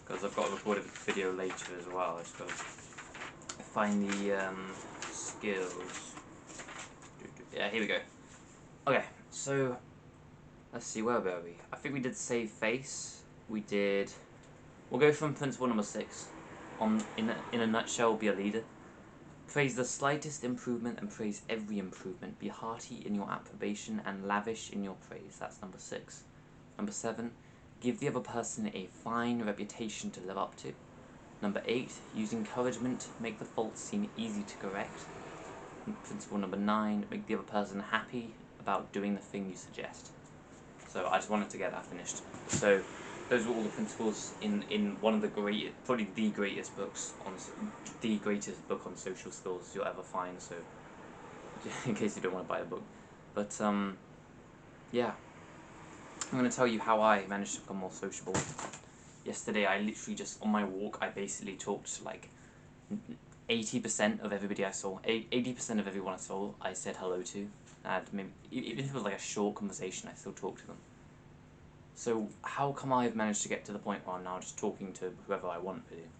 because I've got to record a video later as well. I just got to find the skills. Yeah, here we go. Okay, so let's see, where were we? I think we did save face. We'll go from principle number 6. In a nutshell, be a leader. Praise the slightest improvement and praise every improvement. Be hearty in your approbation and lavish in your praise. That's number 6. Number 7, give the other person a fine reputation to live up to. Number 8, use encouragement, make the faults seem easy to correct. And principle number 9, make the other person happy about doing the thing you suggest. So I just wanted to get that finished. So those were all the principles in one of the probably the greatest book on social skills you'll ever find. So in case you don't want to buy the book, but yeah, I'm gonna tell you how I managed to become more sociable. Yesterday, I literally just on my walk, I basically talked to like 80% of everybody I saw. 80% of everyone I saw, I said hello to. And maybe, even if it was like a short conversation, I still talked to them. So how come I've managed to get to the point where I'm now just talking to whoever I want, really?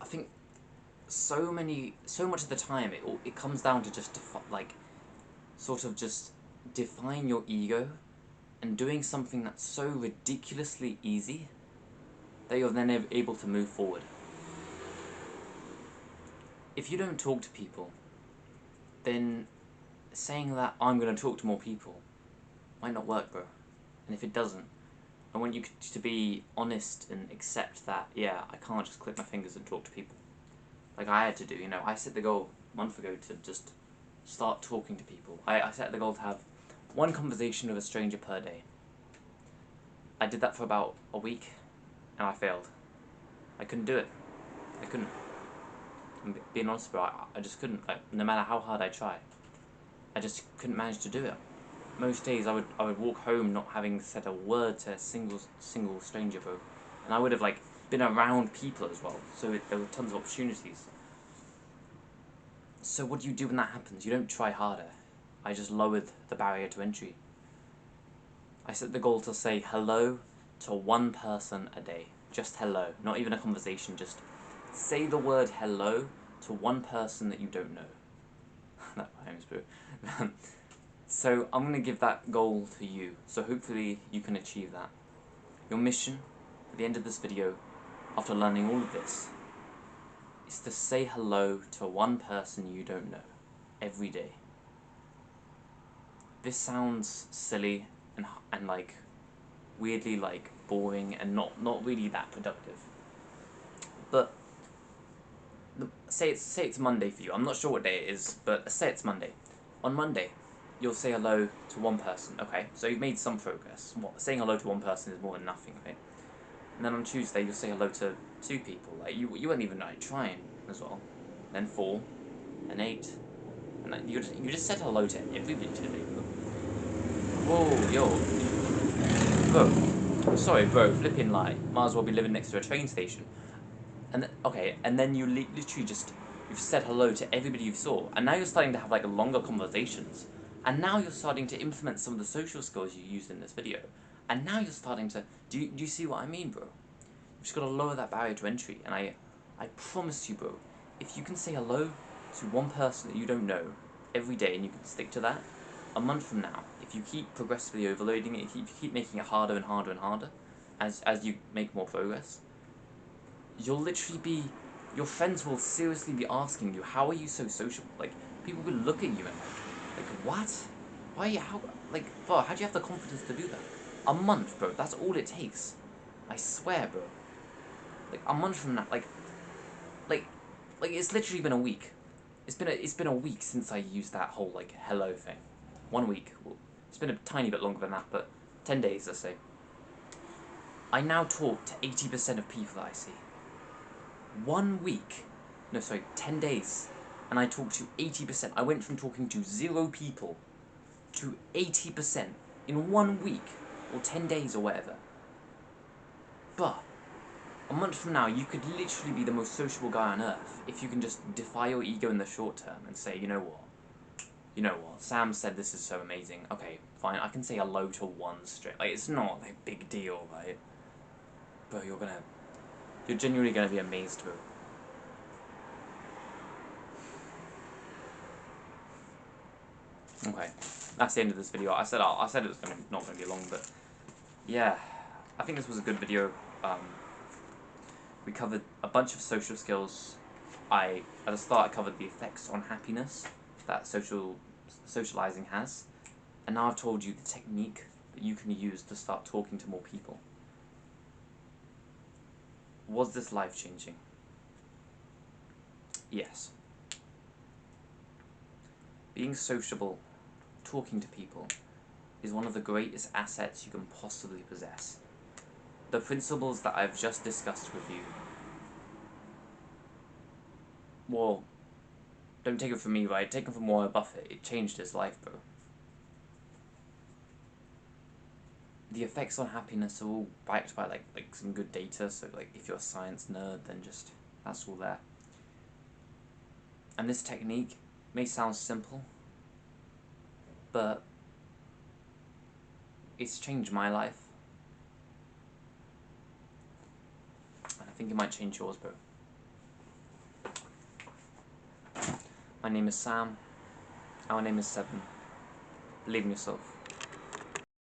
I think so much of the time it comes down to just just define your ego and doing something that's so ridiculously easy that you're then able to move forward. If you don't talk to people, then saying that I'm going to talk to more people might not work, bro. And if it doesn't, I want you to be honest and accept that, yeah, I can't just click my fingers and talk to people. Like I had to do, you know, I set the goal a month ago to just start talking to people. I set the goal to have one conversation with a stranger per day. I did that for about a week, and I failed. I couldn't do it. I couldn't. I'm being honest, bro, I just couldn't. No matter how hard I try, I just couldn't manage to do it. Most days I would walk home not having said a word to a single stranger, bro. And I would have been around people as well, so there were tons of opportunities. So what do you do when that happens? You don't try harder. I just lowered the barrier to entry. I set the goal to say hello to one person a day. Just hello, not even a conversation, just say the word hello to one person that you don't know. That rhymes, bro. So I'm going to give that goal to you, so hopefully you can achieve that. Your mission, at the end of this video, after learning all of this, is to say hello to one person you don't know, every day. this sounds silly and like weirdly like boring and not really that productive. But say it's Monday for you. I'm not sure what day it is, but say it's Monday. On Monday, you'll say hello to one person. Okay, so you've made some progress. Saying hello to one person is more than nothing, right? And then on Tuesday, you'll say hello to 2 people. Like you weren't even like trying as well. Then 4, and 8, and then you just said hello to everybody today. Whoa, yo, bro. Sorry, bro. Flipping like, might as well be living next to a train station. And okay, and then you literally you've said hello to everybody you saw, and now you're starting to have like longer conversations, and now you're starting to implement some of the social skills you used in this video, and now you're starting to do you see what I mean, bro? You've just got to lower that barrier to entry, and I promise you, bro, if you can say hello to one person that you don't know every day and you can stick to that, a month from now, if you keep progressively overloading it, if you keep making it harder and harder and harder, as you make more progress, you'll literally be, your friends will seriously be asking you, how are you so sociable? Like, people will look at you and like, what? Why, how, like, bro, how do you have the confidence to do that? A month, bro, that's all it takes. I swear, bro. Like, a month from now, like, it's literally been a week. It's been a week since I used that whole, like, hello thing. 1 week. Well, it's been a tiny bit longer than that, but 10 days, let's say. I now talk to 80% of people that I see. 1 week, no, sorry, 10 days, and I talked to 80%. I went from talking to 0 people to 80% in 1 week, or 10 days, or whatever. But a month from now, you could literally be the most sociable guy on earth if you can just defy your ego in the short term and say, you know what, Sam said this is so amazing. Okay, fine, I can say hello to 1 straight. Like, it's not a big deal, right? But you're genuinely gonna be amazed, bro. Okay, that's the end of this video. I said it was not gonna be long, but yeah, I think this was a good video. We covered a bunch of social skills. At the start, I covered the effects on happiness that socializing has, and now I've told you the technique that you can use to start talking to more people. Was this life-changing? Yes. Being sociable, talking to people, is one of the greatest assets you can possibly possess. The principles that I've just discussed with you, well, don't take it from me, right? Take it from Warren Buffett. It changed his life, bro. The effects on happiness are all backed by like some good data, so like if you're a science nerd, then just, that's all there. And this technique may sound simple, but it's changed my life. And I think it might change yours, bro. My name is Sam. Our name is 7. Believe in yourself.